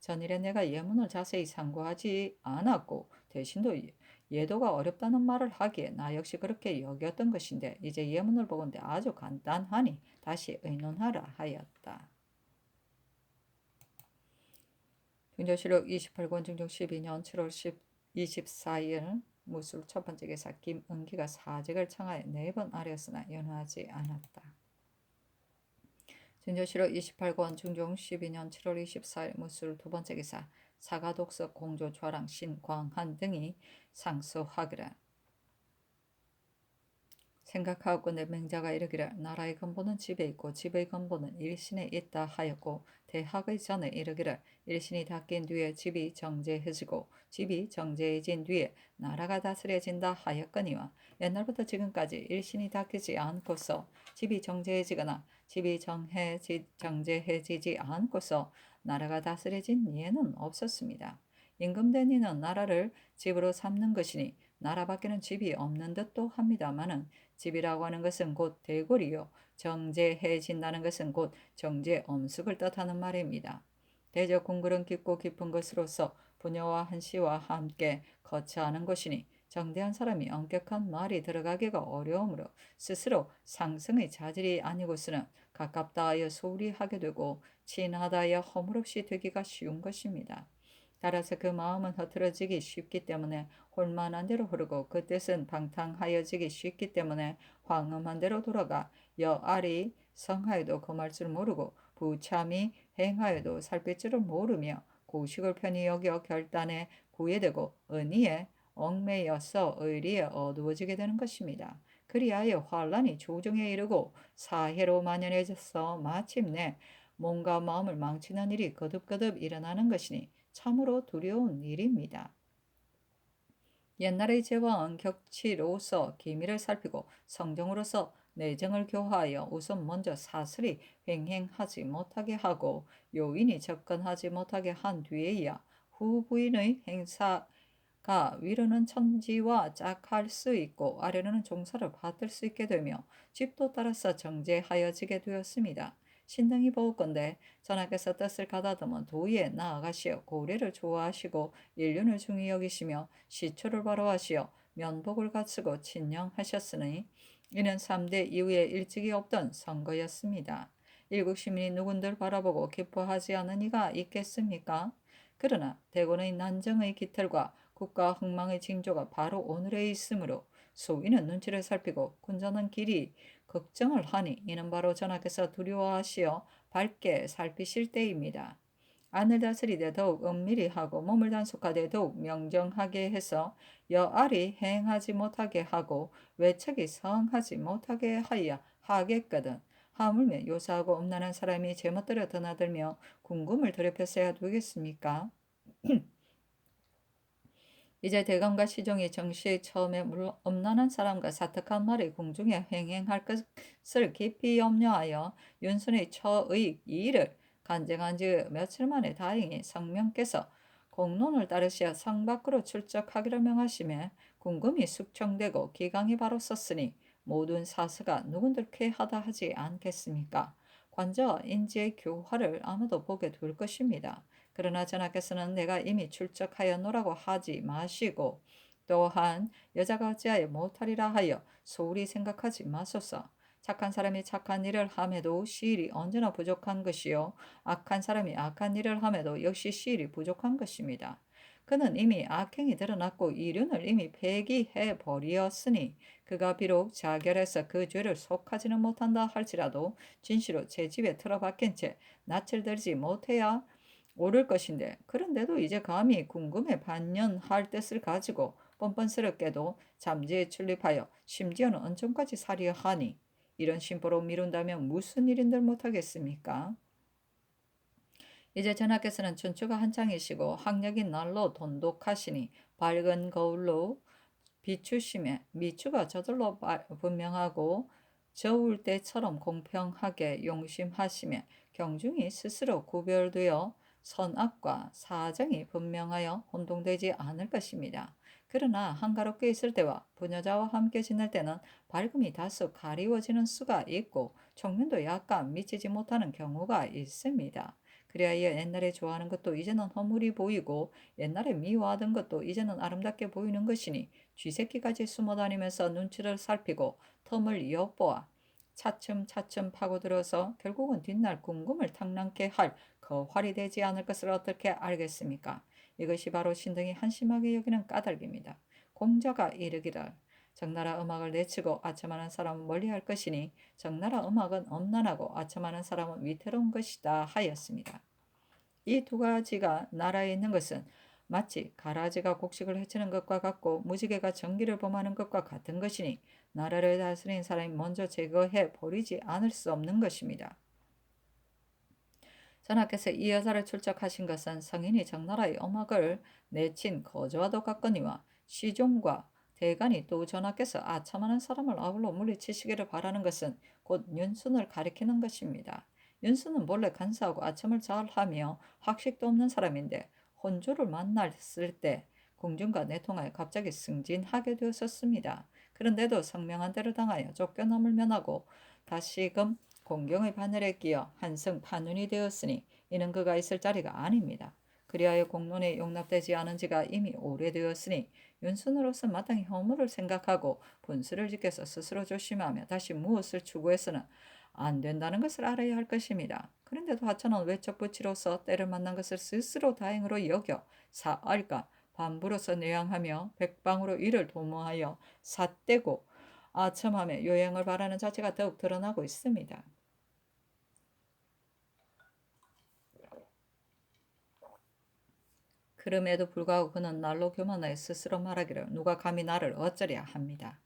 전일에 내가 예문을 자세히 상고하지 않았고 대신도 예도가 어렵다는 말을 하기에 나 역시 그렇게 여겼던 것인데 이제 예문을 보건대 아주 간단하니 다시 의논하라 하였다. 중조실록 28권 중종 12년 7월 24일 무술 첫 번째 기사 김은기가 사직을 청하여 4번 아뢰었으나 연호하지 않았다. 중조실록 28권 중종 12년 7월 24일 무술 두 번째 기사 사가독석 공조 좌랑 신광한 등이 상소하기를 생각하고 내 맹자가 이르기를 나라의 근본은 집에 있고 집의 근본은 일신에 있다 하였고 대학의 전에 이르기를 일신이 닦인 뒤에 집이 정제해지고 집이 정제해진 뒤에 나라가 다스려진다 하였거니와 옛날부터 지금까지 일신이 닦이지 않고서 집이 정제해지거나 집이 정제해지지 않고서 나라가 다스려진 예는 없었습니다. 임금된 이는 나라를 집으로 삼는 것이니 나라 밖에는 집이 없는 듯도 합니다마는 집이라고 하는 것은 곧 대궐이요 정제해진다는 것은 곧 정제 엄숙을 뜻하는 말입니다. 대저 궁궐은 깊고 깊은 것으로서 부녀와 한시와 함께 거처하는 것이니 정대한 사람이 엄격한 말이 들어가기가 어려우므로 스스로 상승의 자질이 아니고서는 가깝다 하여 소홀히 하게 되고 친하다 하여 허물없이 되기가 쉬운 것입니다. 따라서 그 마음은 흐트러지기 쉽기 때문에 홀만한 대로 흐르고 그 뜻은 방탕하여지기 쉽기 때문에 황음한 대로 돌아가 여알이 성하여도 금할 줄 모르고 부참이 행하여도 살필 줄을 모르며 고식을 편히 여겨 결단에 구애되고 은희에 얽매여서 의리에 어두워지게 되는 것입니다. 그리하여 환란이 조정에 이르고 사해로 만연해져서 마침내 몸과 마음을 망치는 일이 거듭거듭 일어나는 것이니 참으로 두려운 일입니다. 옛날의 제왕은 격치로서 기밀을 살피고 성정으로서 내정을 교화하여 우선 먼저 사슬이 횡행하지 못하게 하고 요인이 접근하지 못하게 한 뒤에야 후부인의 행사가 위로는 천지와 짝할 수 있고 아래로는 종사를 받을 수 있게 되며 집도 따라서 정제하여지게 되었습니다. 신등이 보건대 전하께서 뜻을 가다듬은 도의에 나아가시어 고래를 좋아하시고 인륜을 중히 여기시며 시초를 바로하시어 면복을 갖추고 친령하셨으니 이는 3대 이후에 일찍이 없던 선거였습니다. 일국 시민이 누군들 바라보고 기뻐하지 않은 이가 있겠습니까? 그러나 대곤의 난정의 기틀과 국가 흥망의 징조가 바로 오늘에 있으므로 소위는 눈치를 살피고 군자는 길이 걱정을 하니 이는 바로 전하께서 두려워하시어 밝게 살피실 때입니다. 안을 다스리되 더욱 은밀히 하고 몸을 단속하되 더욱 명정하게 해서 여알이 행하지 못하게 하고 외척이 성하지 못하게 하여 하겠거든. 하물며 요사하고 음란한 사람이 제멋대로 드나들며 궁금을 더럽혔어야 되겠습니까? 이제 대감과 시종이 정시의 처음에 음란한 사람과 사특한 말의 궁중에 횡행할 것을 깊이 염려하여 윤순의 처의 이의를 간증한 지 며칠 만에 다행히 성명께서 공론을 따르시어 성 밖으로 출적하기를 명하심에 궁금이 숙청되고 기강이 바로 섰으니 모든 사서가 누군들 쾌하다 하지 않겠습니까? 관저와 인지의 교화를 아마도 보게 될 것입니다. 그러나 전하께서는 내가 이미 출적하였노라고 하지 마시고 또한 여자가 어찌하여 못하리라 하여 소홀히 생각하지 마소서. 착한 사람이 착한 일을 함에도 시일이 언제나 부족한 것이요 악한 사람이 악한 일을 함에도 역시 시일이 부족한 것입니다. 그는 이미 악행이 드러났고 이륜을 이미 폐기해 버리었으니 그가 비록 자결해서 그 죄를 속하지는 못한다 할지라도 진시로 제 집에 틀어박힌 채 낯을 들지 못해야 옳을 것인데 그런데도 이제 감히 궁금해 반년할 뜻을 가지고 뻔뻔스럽게도 잠재에 출입하여 심지어는 언천까지 살이어 하니 이런 심보로 미룬다면 무슨 일인들 못하겠습니까? 이제 전하께서는 춘추가 한창이시고 학력인 날로 돈독하시니 밝은 거울로 비추심에 미추가 저절로 분명하고 저울 때처럼 공평하게 용심하시며 경중이 스스로 구별되어 선악과 사정이 분명하여 혼동되지 않을 것입니다. 그러나 한가롭게 있을 때와 부녀자와 함께 지낼 때는 밝음이 다소 가리워지는 수가 있고 청년도 약간 미치지 못하는 경우가 있습니다. 그래야 옛날에 좋아하는 것도 이제는 허물이 보이고 옛날에 미워하던 것도 이제는 아름답게 보이는 것이니 쥐새끼까지 숨어다니면서 눈치를 살피고 틈을 엿보아 차츰차츰 파고들어서 결국은 뒷날 궁금을 탕랑케 할 거활이 되지 않을 것을 어떻게 알겠습니까? 이것이 바로 신등이 한심하게 여기는 까닭입니다. 공자가 이르기를 적나라 음악을 내치고 아첨하는 사람은 멀리할 것이니 적나라 음악은 엄난하고 아첨하는 사람은 위태로운 것이다 하였습니다. 이 두 가지가 나라에 있는 것은 마치 가라지가 곡식을 해치는 것과 같고 무지개가 전기를 범하는 것과 같은 것이니 나라를 다스린 사람이 먼저 제거해 버리지 않을 수 없는 것입니다. 전하께서 이 여자를 출적하신 것은 성인이 적나라의 음악을 내친 거저와도 같거니와 시종과 대간이 또 전하께서 아첨하는 사람을 아울러 물리치시기를 바라는 것은 곧 윤순을 가리키는 것입니다. 윤순은 본래 간사하고 아첨을 잘하며 학식도 없는 사람인데 혼주를 만났을 때 공중과 내통하여 갑자기 승진하게 되었었습니다. 그런데도 성명한 대로 당하여 쫓겨남을 면하고 다시금 공경의 바늘에 끼어 한성 판윤이 되었으니 이는 그가 있을 자리가 아닙니다. 그리하여 공론에 용납되지 않은 지가 이미 오래되었으니 윤순으로서 마땅히 허물을 생각하고 분수를 지켜서 스스로 조심하며 다시 무엇을 추구해서는 안 된다는 것을 알아야 할 것입니다. 그런데도 하천은 외척부치로서 때를 만난 것을 스스로 다행으로 여겨 사알까 반부로서 내양하며 백방으로 이를 도모하여 삿대고 아첨하며 요행을 바라는 자체가 더욱 드러나고 있습니다. 그럼에도 불구하고 그는 날로 교만하여 스스로 말하기를 누가 감히 나를 어쩌랴 합니다.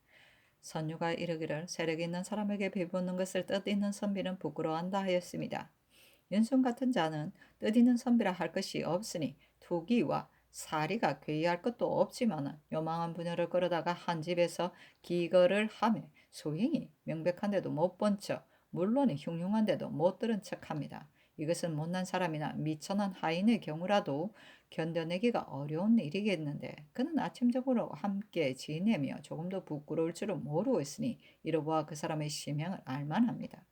선유가 이르기를 세력 있는 사람에게 비붙는 것을 뜻있는 선비는 부끄러워한다 하였습니다. 윤순 같은 자는 뜻있는 선비라 할 것이 없으니 투기와 사리가 괴이할 것도 없지만은 요망한 부녀를 끌어다가 한 집에서 기거를 하며 소행이 명백한데도 못 본 척, 물론이 흉흉한데도 못 들은 척합니다. 이것은 못난 사람이나 미천한 하인의 경우라도 견뎌내기가 어려운 일이겠는데 그는 아침적으로 함께 지내며 조금도 부끄러울 줄은 모르고 있으니 이로보아 그 사람의 심형을 알만합니다.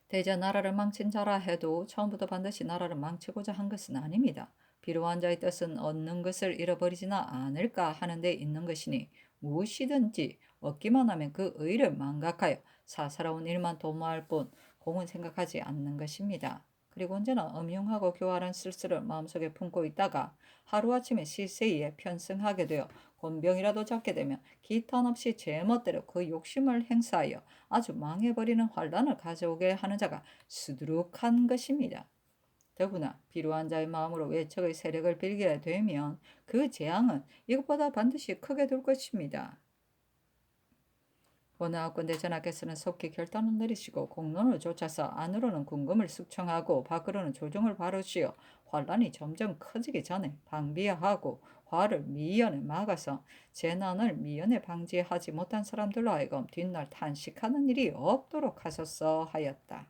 대저 나라를 망친 자라 해도 처음부터 반드시 나라를 망치고자 한 것은 아닙니다. 비로한 자의 뜻은 얻는 것을 잃어버리지는 않을까 하는 데 있는 것이니 무엇이든지 얻기만 하면 그 의를 망각하여 사사로운 일만 도모할 뿐 공은 생각하지 않는 것입니다. 그리고 언제나 음흉하고 교활한 쓸쓸을 마음속에 품고 있다가 하루아침에 실세에 편승하게 되어 곤병이라도 잡게 되면 기탄 없이 제멋대로 그 욕심을 행사하여 아주 망해버리는 환란을 가져오게 하는 자가 수두룩한 것입니다. 더구나 비루한 자의 마음으로 외척의 세력을 빌게 되면 그 재앙은 이것보다 반드시 크게 될 것입니다. 원하건대 전하께서는 속히 결단을 내리시고 공론을 쫓아서 안으로는 궁금을 숙청하고 밖으로는 조정을 바르시어 환란이 점점 커지기 전에 방비하고 화를 미연에 막아서 재난을 미연에 방지하지 못한 사람들로 하여금 뒷날 탄식하는 일이 없도록 하소서 하였다.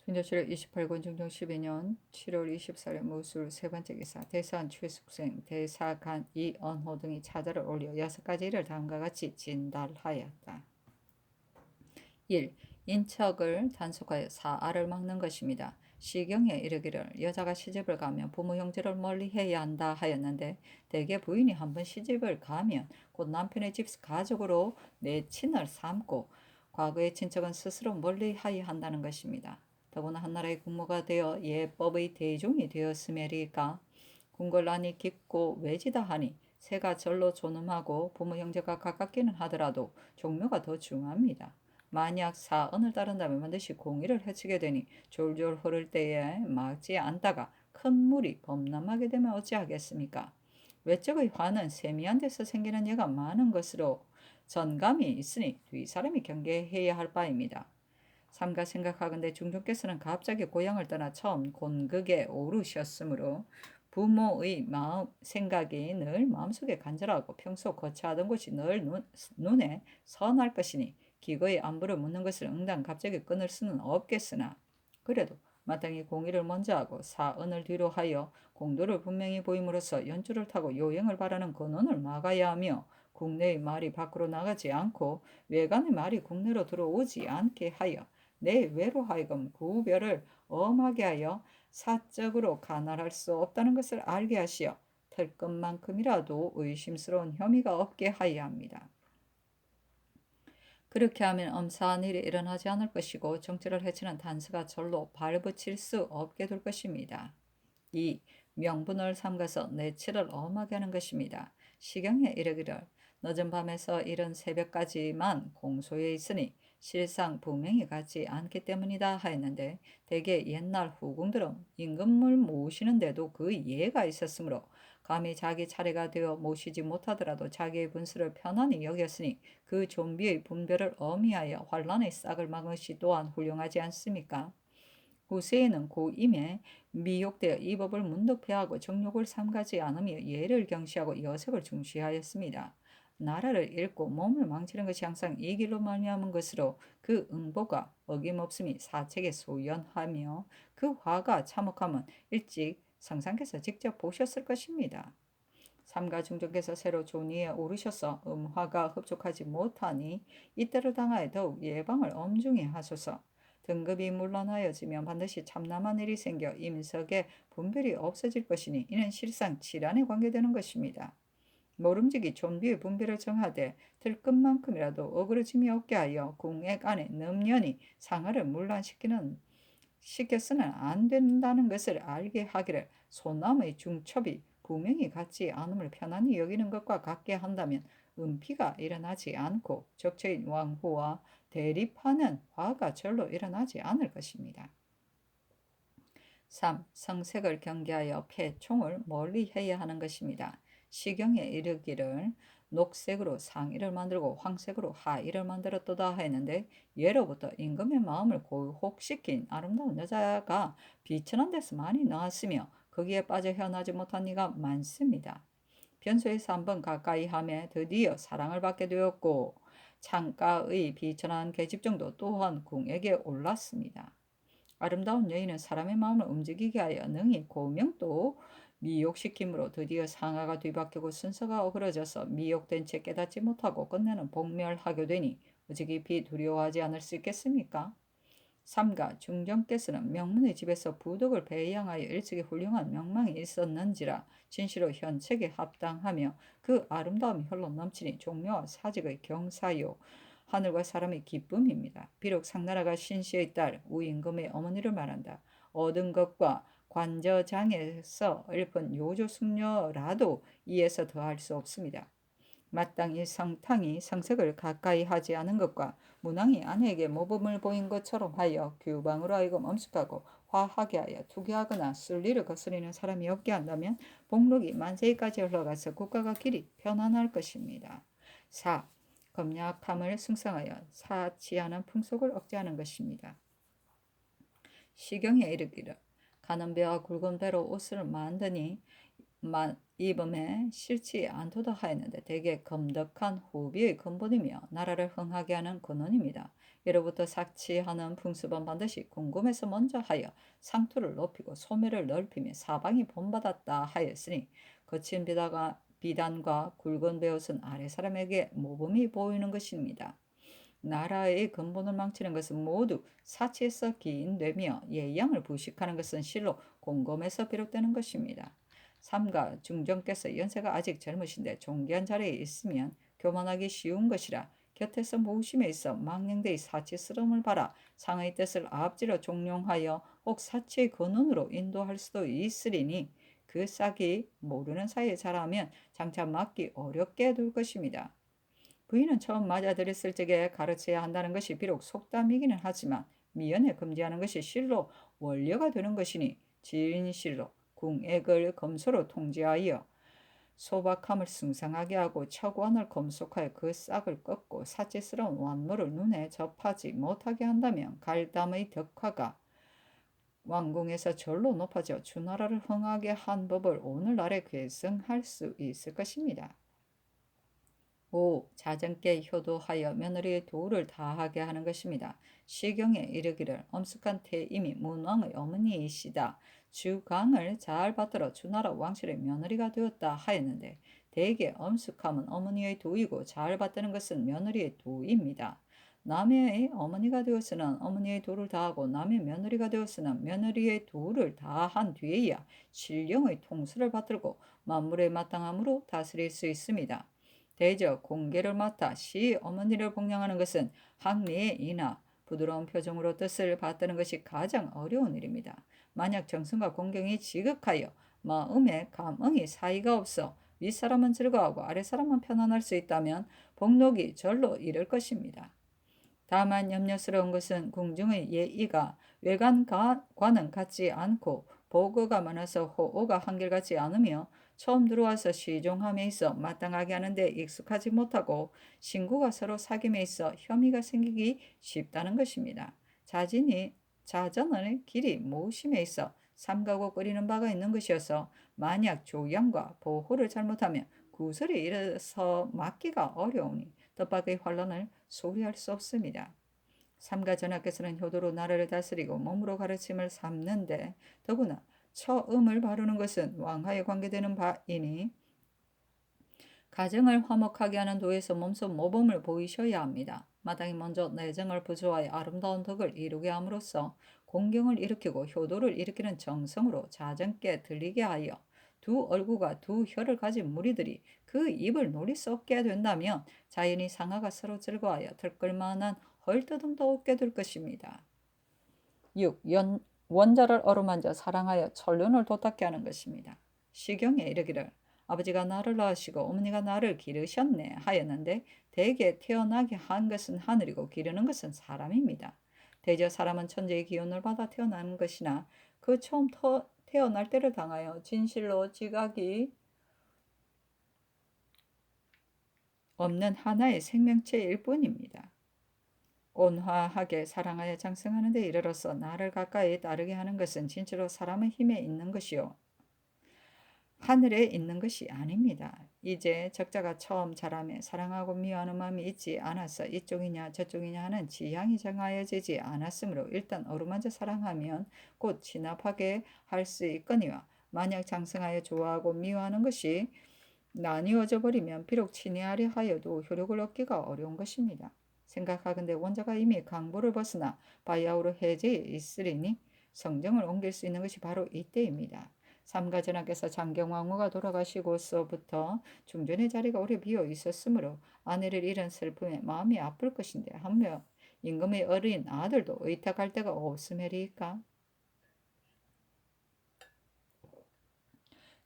순조실 28권 중종 12년 7월 24일 무술 세 번째 기사 대사한 최숙생, 대사간 이언호 등이 차자를 올려 6가지 일을 다음과 같이 진달하였다. 1. 인척을 단속하여 사아를 막는 것입니다. 시경에 이르기를 여자가 시집을 가면 부모 형제를 멀리해야 한다 하였는데 대개 부인이 한번 시집을 가면 곧 남편의 집 가족으로 내 친을 삼고 과거의 친척은 스스로 멀리하여야 한다는 것입니다. 더구나 한나라의 국모가 되어 예법의 대종이 되었음에리까 궁궐란이 깊고 외지다 하니 새가 절로 존엄하고 부모 형제가 가깝기는 하더라도 종묘가 더 중요합니다. 만약 사언을 따른다면 반드시 공의를 해치게 되니 졸졸 흐를 때에 막지 않다가 큰 물이 범람하게 되면 어찌하겠습니까? 외적의 화는 세미한 데서 생기는 예가 많은 것으로 전감이 있으니 뒷사람이 경계해야 할 바입니다. 삼가 생각하건대 중종께서는 갑자기 고향을 떠나 처음 곤극에 오르셨으므로 부모의 마음 생각이 늘 마음속에 간절하고 평소 거처하던 곳이 늘 눈에 선할 것이니 기거의 안부를 묻는 것을 응당 갑자기 끊을 수는 없겠으나 그래도 마땅히 공의를 먼저 하고 사언을 뒤로 하여 공도를 분명히 보임으로써 연주를 타고 요행을 바라는 근원을 막아야 하며 국내의 말이 밖으로 나가지 않고 외관의 말이 국내로 들어오지 않게 하여 내 외로 하여금 구별을 엄하게 하여 사적으로 간할할 수 없다는 것을 알게 하시어 털 것만큼이라도 의심스러운 혐의가 없게 하여야 합니다. 그렇게 하면 엄사한 일이 일어나지 않을 것이고 정치를 해치는 단서가 절로 발붙일 수 없게 될 것입니다. 2. 명분을 삼가서 내치를 엄하게 하는 것입니다. 시경에 이르기를 늦은 밤에서 이른 새벽까지만 공소에 있으니 실상 분명히 같지 않기 때문이다 하였는데 대개 옛날 후궁들은 임금을 모시는데도 그 예가 있었으므로 감히 자기 차례가 되어 모시지 못하더라도 자기의 분수를 편안히 여겼으니 그 좀비의 분별을 어미하여 환란의 싹을 막은 것이 또한 훌륭하지 않습니까? 후세에는 고임에 미혹되어 이 법을 문득 폐하고 정욕을 삼가지 않으며 예를 경시하고 여색을 중시하였습니다. 나라를 잃고 몸을 망치는 것이 항상 이 길로 말미암은 것으로 그 응보가 어김없음이 사책에 소연하며 그 화가 참혹함은 일찍 상상께서 직접 보셨을 것입니다. 삼가 중전께서 새로 존위에 오르셔서 음화가 흡족하지 못하니 이때를 당하여 더욱 예방을 엄중히 하소서. 등급이 물러나여지면 반드시 참남한 일이 생겨 임석의 분별이 없어질 것이니 이는 실상 질환에 관계되는 것입니다. 모름지기 좀비의 분별을 정하되 들끝만큼이라도 어그러짐이 없게 하여 궁액 안에 넘연히 상하를 시켜서는 안 된다는 것을 알게 하기를 소남의 중첩이 분명히 같지 않음을 편안히 여기는 것과 같게 한다면 은피가 일어나지 않고 적처인 왕후와 대립하는 화가 절로 일어나지 않을 것입니다. 3. 성색을 경계하여 패총을 멀리해야 하는 것입니다. 시경에 이르기를 녹색으로 상의를 만들고 황색으로 하의를 만들었도다 했는데 예로부터 임금의 마음을 고혹시킨 아름다운 여자가 비천한 데서 많이 나왔으며 거기에 빠져 헤어나지 못한 이가 많습니다. 변소에서 한번 가까이 함에 드디어 사랑을 받게 되었고 창가의 비천한 계집정도 또한 궁에게 올랐습니다. 아름다운 여인은 사람의 마음을 움직이게 하여 능히 고명도 미혹시킴으로 드디어 상하가 뒤바뀌고 순서가 어그러져서 미혹된 채 깨닫지 못하고 끝내는 복멸하게 되니 어찌 깊이 두려워하지 않을 수 있겠습니까? 삼가 중정께서는 명문의 집에서 부덕을 배양하여 일찍이 훌륭한 명망이 있었는지라 진시로 현책에 합당하며 그 아름다움이 혈로 넘치니 종묘와 사직의 경사요 하늘과 사람의 기쁨입니다. 비록 상나라가 신씨의 딸 우임금의 어머니를 말한다. 얻은 것과 관저장에서 읊은 요조 숙녀라도 이에서 더할 수 없습니다. 마땅히 성탕이 성색을 가까이 하지 않은 것과 문왕이 아내에게 모범을 보인 것처럼 하여 규방으로 하여금 엄숙하고 화하게 하여 투기하거나 순리를 거스리는 사람이 없게 한다면 복록이 만세기까지 흘러가서 국가가 길이 편안할 것입니다. 4. 검약함을 승성하여 사치하는 풍속을 억제하는 것입니다. 시경에 이르기를 가는 배와 굵은 배로 옷을 만드니 입음에 싫지 않도다 하였는데 대개 검덕한 후비의 근본이며 나라를 흥하게 하는 근원입니다. 예로부터 사치하는 풍습은 반드시 궁금해서 먼저 하여 상투를 높이고 소매를 넓히며 사방이 본받았다 하였으니 거친 비단과 굵은 베옷은 아래 사람에게 모범이 보이는 것입니다. 나라의 근본을 망치는 것은 모두 사치에서 기인되며 예양을 부식하는 것은 실로 공검에서 비롯되는 것입니다. 삼가 중정께서 연세가 아직 젊으신데 존귀한 자리에 있으면 교만하기 쉬운 것이라 곁에서 모심에 있어 망령되이 사치스러움을 바라 상의 뜻을 앞지러 종용하여 혹 사치의 근원으로 인도할 수도 있으리니 그 싹이 모르는 사이에 자라면 장차 막기 어렵게 둘 것입니다. 부인은 처음 맞아들였을 적에 가르쳐야 한다는 것이 비록 속담이기는 하지만 미연에 금지하는 것이 실로 원료가 되는 것이니 진실로 궁액을 검소로 통제하여 소박함을 승상하게 하고 척원을 검속하여 그 싹을 꺾고 사치스러운 완물을 눈에 접하지 못하게 한다면 갈담의 덕화가 왕궁에서 절로 높아져 주나라를 흥하게 한 법을 오늘날에 계승할 수 있을 것입니다. 5. 자정께 효도하여 며느리의 도를 다하게 하는 것입니다. 시경에 이르기를 엄숙한 태임이 문왕의 어머니이시다. 주강을 잘 받들어 주나라 왕실의 며느리가 되었다 하였는데 대개 엄숙함은 어머니의 도이고 잘 받드는 것은 며느리의 도입니다. 남의 어머니가 되었으나 어머니의 도를 다하고 남의 며느리가 되었으나 며느리의 도를 다한 뒤에야 신령의 통수를 받들고 만물의 마땅함으로 다스릴 수 있습니다. 대저 공계를 맡아 시 어머니를 복양하는 것은 학리의 이나 부드러운 표정으로 뜻을 받드는 것이 가장 어려운 일입니다. 만약 정성과 공경이 지극하여 마음에 감흥이 사이가 없어 윗사람은 즐거워하고 아랫사람은 편안할 수 있다면 복록이 절로 이를 것입니다. 다만 염려스러운 것은 궁중의 예의가 외관과는 같지 않고 보고가 많아서 호오가 한결같지 않으며 처음 들어와서 시종함에 있어 마땅하게 하는데 익숙하지 못하고 신구가 서로 사귐에 있어 혐의가 생기기 쉽다는 것입니다. 자전의 길이 모심에 있어 삼가고 끓이는 바가 있는 것이어서 만약 조양과 보호를 잘못하면 구설에 이르서 막기가 어려우니 뜻밖의 환란을 소리할 수 없습니다. 삼가 전하께서는 효도로 나라를 다스리고 몸으로 가르침을 삼는데 더구나 처음을 바르는 것은 왕하에 관계되는 바이니 가정을 화목하게 하는 도에서 몸소 모범을 보이셔야 합니다. 마땅히 먼저 내정을 부조하여 아름다운 덕을 이루게 함으로써 공경을 일으키고 효도를 일으키는 정성으로 자정께 들리게 하여 두 얼굴과 두 혀를 가진 무리들이 그 입을 노릴 수 없게 된다면 자연히 상하가 서로 즐거워하여 들끓만한 헐뜯음도 없게 될 것입니다. 6. 원자를 어루만져 사랑하여 천륜을 도닦게 하는 것입니다. 시경에 이르기를 아버지가 나를 낳으시고 어머니가 나를 기르셨네 하였는데 대개 태어나게 한 것은 하늘이고 기르는 것은 사람입니다. 대저 사람은 천재의 기운을 받아 태어나는 것이나 그 처음 태어날 때를 당하여 진실로 지각이 없는 하나의 생명체일 뿐입니다. 온화하게 사랑하여 장성하는 데 이르러서 나를 가까이 따르게 하는 것은 진짜로 사람의 힘에 있는 것이요 하늘에 있는 것이 아닙니다. 이제 적자가 처음 자라매 사랑하고 미워하는 마음이 있지 않아서 이쪽이냐 저쪽이냐 하는 지향이 정하여지지 않았으므로 일단 어루만져 사랑하면 곧 진압하게 할 수 있거니와 만약 장성하여 좋아하고 미워하는 것이 나뉘어져 버리면 비록 친애하려 하여도 효력을 얻기가 어려운 것입니다. 생각하건대 원자가 이미 강보를 벗어나 바야흐로 해제에 있으리니 성정을 옮길 수 있는 것이 바로 이때입니다. 삼가전하께서 장경왕후가 돌아가시고서부터 중전의 자리가 오래 비어 있었으므로 아내를 잃은 슬픔에 마음이 아플 것인데 한며 임금의 어린 아들도 의탁할 데가 없음이리까.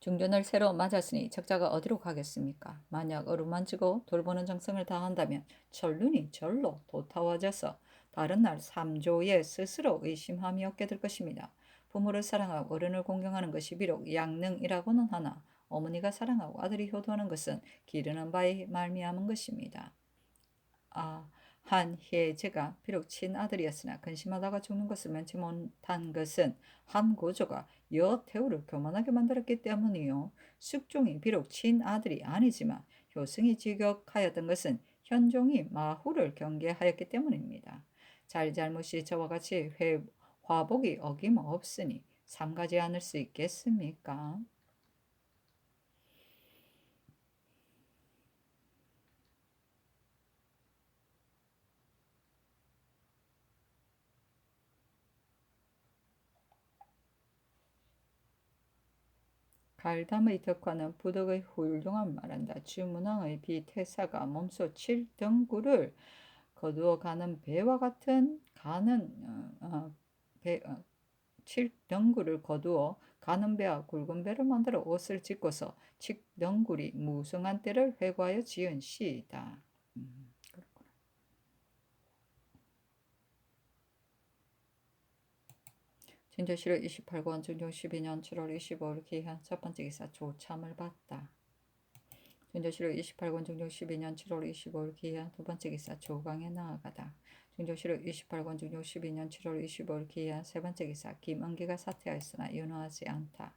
중전을 새로 맞았으니 적자가 어디로 가겠습니까? 만약 어루만지고 돌보는 정성을 다한다면 천륜이 절로 도타워져서 다른 날 삼조에 스스로 의심함이 없게 될 것입니다. 부모를 사랑하고 어른을 공경하는 것이 비록 양능이라고는 하나 어머니가 사랑하고 아들이 효도하는 것은 기르는 바에 말미암은 것입니다. 한혜제가 비록 친아들이었으나 근심하다가 죽는 것을 면치 못한 것은 한 고조가 여태우를 교만하게 만들었기 때문이요. 숙종이 비록 친아들이 아니지만 효승이 직역하였던 것은 현종이 마후를 경계하였기 때문입니다. 잘잘못이 저와 같이 화복이 어김없으니 삼가지 않을 수 있겠습니까? 칼담의 덕화는 부덕의 훌륭한 말한다. 주문왕의 비태사가 몸소 7등구를 거두어 가는 배와 같은 가는 배 7등구를 거두어 가는 배와 굵은 배를 만들어 옷을 짓고서 7등구리 무성한 때를 회고하여 지은 시이다. 그렇구나. 진조실록 28권 중종 12년 7월 25일 기한 첫 번째 기사 조참을 받다. 진조실록 28권 중종 12년 7월 25일 기한 두 번째 기사 조강에 나아가다. 진조실록 28권 중종 12년 7월 25일 기한 세 번째 기사 김은기가 사퇴하였으나 윤호하지 않다.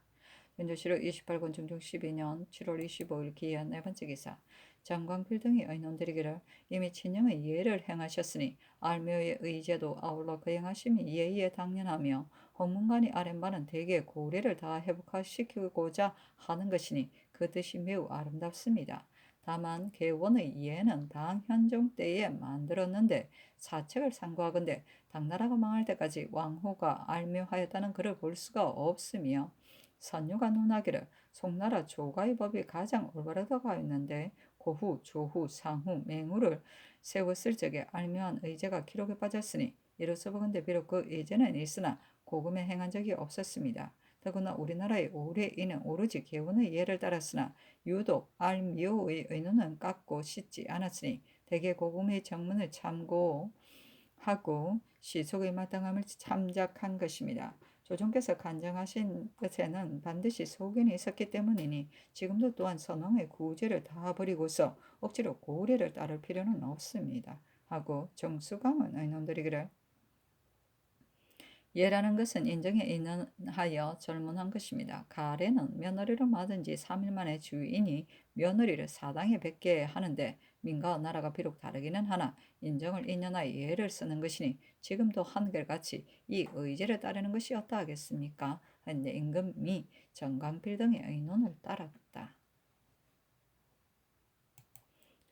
진조실록 28권 중종 12년 7월 25일 기한 네 번째 기사 장광필 등이 의논드리기를 이미 친형의 예를 행하셨으니 알묘의 의제도 아울러 거행하심이 예의에 당연하며 헌문관이 아랜 바는 대개 고례를 다 회복시키고자 하는 것이니 그 뜻이 매우 아름답습니다. 다만 개원의 예는 당 현종 때에 만들었는데 사책을 상고하건대 당나라가 망할 때까지 왕후가 알묘하였다는 글을 볼 수가 없으며 선유가 논하기를 송나라 조가의 법이 가장 올바르다고하였는데 고후, 조후, 상후, 맹후를 세웠을 적에 알묘한 의제가 기록에 빠졌으니 이로써 보건대 비록 그 의제는 있으나 고금에 행한 적이 없었습니다. 더구나 우리나라의 오례인은 오로지 개원의 예를 따랐으나 유독 알묘의 의논은 깎고 씻지 않았으니 대개 고금의 정문을 참고하고 시속의 마땅함을 참작한 것입니다. 조정께서 간정하신 것에는 반드시 소견이 있었기 때문이니 지금도 또한 선왕의 구제를 다 버리고서 억지로 고례를 따를 필요는 없습니다. 하고 정수강은 의논드리기를 예라는 것은 인정에 인하여 절문한 것입니다. 가래는 며느리를 맞은 지 3일 만에 주인이 며느리를 사당에 뵙게 하는데 민가와 나라가 비록 다르기는 하나 인정을 인연하여 예를 쓰는 것이니 지금도 한결같이 이 의제를 따르는 것이 어떠하겠습니까? 하는데 임금이 정강필 등의 의논을 따랐다.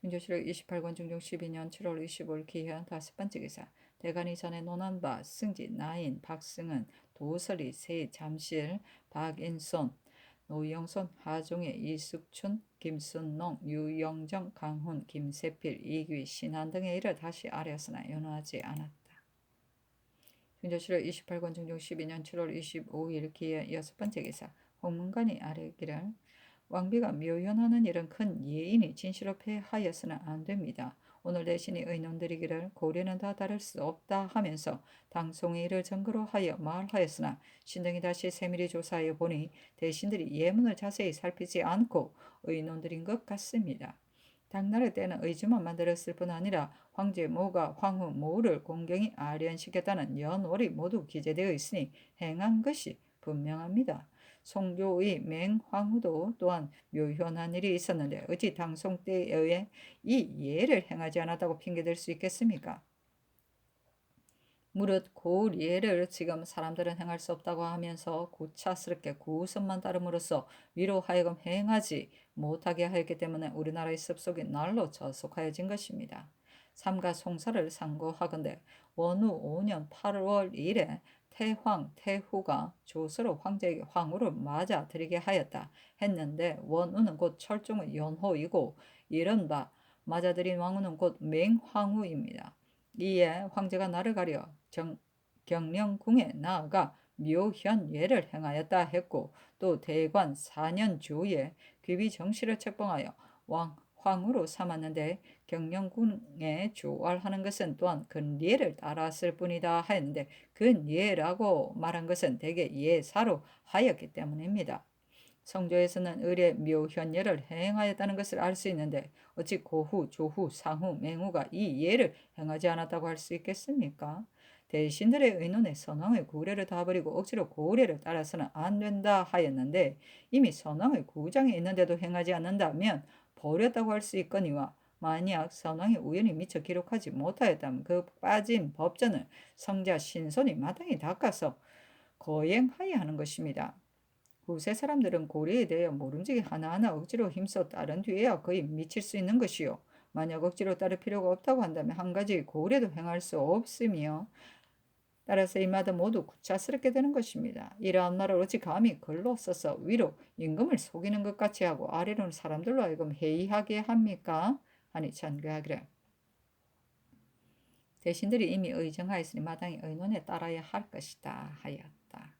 중조실록 28권 중종 12년 7월 25일 기현 다섯 번째 기사 대간이 전에 논한 바 승지, 나인, 박승은, 도설이, 세, 잠실, 박인손, 노영손, 하종의, 이숙춘, 김순농, 유영정, 강훈, 김세필, 이귀, 신한 등의 일을 다시 아뢰었으나 연호하지 않았다. 중조실록 28권 중종 12년 7월 25일 기현 여섯 번째 기사 홍문관이 아뢰기를 왕비가 묘연하는 일은 큰 예인이 진실로 폐하여서는 안 됩니다. 오늘 대신이 의논드리기를 고려는 다 다를 수 없다 하면서 당송의 일을 증거로 하여 말하였으나 신등이 다시 세밀히 조사하여 보니 대신들이 예문을 자세히 살피지 않고 의논드린 것 같습니다. 당나라 때는 의주만 만들었을 뿐 아니라 황제 모가 황후 모를 공경히 아련시켰다는 연월이 모두 기재되어 있으니 행한 것이 분명합니다. 송교의 맹황후도 또한 묘현한 일이 있었는데 어찌 당송 때에 이 예를 행하지 않았다고 핑계댈 수 있겠습니까? 무릇 고례를 지금 사람들은 행할 수 없다고 하면서 고차스럽게 구우선만 따름으로써 위로 하여금 행하지 못하게 하였기 때문에 우리나라의 습속이 날로 저속하여진 것입니다. 삼가 송사를 상고하건대 원후 5년 8월 1에 태황, 태후가 조서로 황제에게 황후를 맞아들이게 하였다 했는데 원후는 곧 철종의 연호이고 이른바 맞아들인 왕후는 곧 맹황후입니다. 이에 황제가 나를 가려 경령궁에 나아가 묘현예를 행하였다 했고 또 대관 4년 조에 귀비 정씨를 책봉하여 황후로 삼았는데 경령궁에 조활하는 것은 또한 근례를 따랐을 뿐이다 하였는데 근예라고 말한 것은 대개 예사로 하였기 때문입니다. 성조에서는 을의 묘현예를 행하였다는 것을 알 수 있는데 어찌 고후, 조후, 상후, 맹후가 이 예를 행하지 않았다고 할 수 있겠습니까? 대신들의 의논에 선왕의 구례를 다 버리고 억지로 고례를 따라서는 안 된다 하였는데 이미 선왕의 구장에 있는데도 행하지 않는다면 버렸다고 할 수 있거니와 만약 선왕이 우연히 미처 기록하지 못하였다면 그 빠진 법전을 성자 신손이 마땅히 닦아서 거행하여야 하는 것입니다. 후세 사람들은 고래에 대해 모름지기 하나하나 억지로 힘써 따른 뒤에야 거의 미칠 수 있는 것이요. 만약 억지로 따를 필요가 없다고 한다면 한 가지 고래도 행할 수 없으며 따라서 이마다 모두 구차스럽게 되는 것입니다. 이러한 말을 어찌 감히 글로 써서 위로 임금을 속이는 것 같이 하고 아래로는 사람들로 하여금 회의하게 합니까? 하니 전교하기를 대신들이 이미 의정하였으니 마땅히 의논에 따라야 할 것이다 하였다.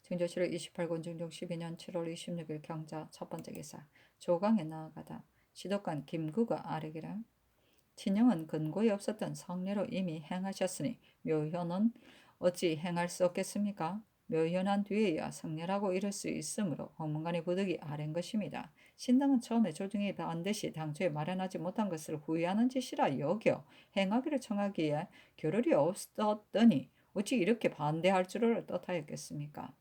증조실록 28권 중종 12년 7월 26일 경자 첫 번째 기사 조강에 나아가다 시독관 김구가 아뢰기를 친형은 근거에 없었던 성례로 이미 행하셨으니 묘현은 어찌 행할 수 없겠습니까? 묘현한 뒤에야 성례라고 이를 수 있으므로 홍문관이 부득이 아랜 것입니다. 신당은 처음에 조정이 반드시 당초에 마련하지 못한 것을 후회하는 짓이라 여겨 행하기를 청하기에 겨를이 없었더니 어찌 이렇게 반대할 줄을 뜻하였겠습니까?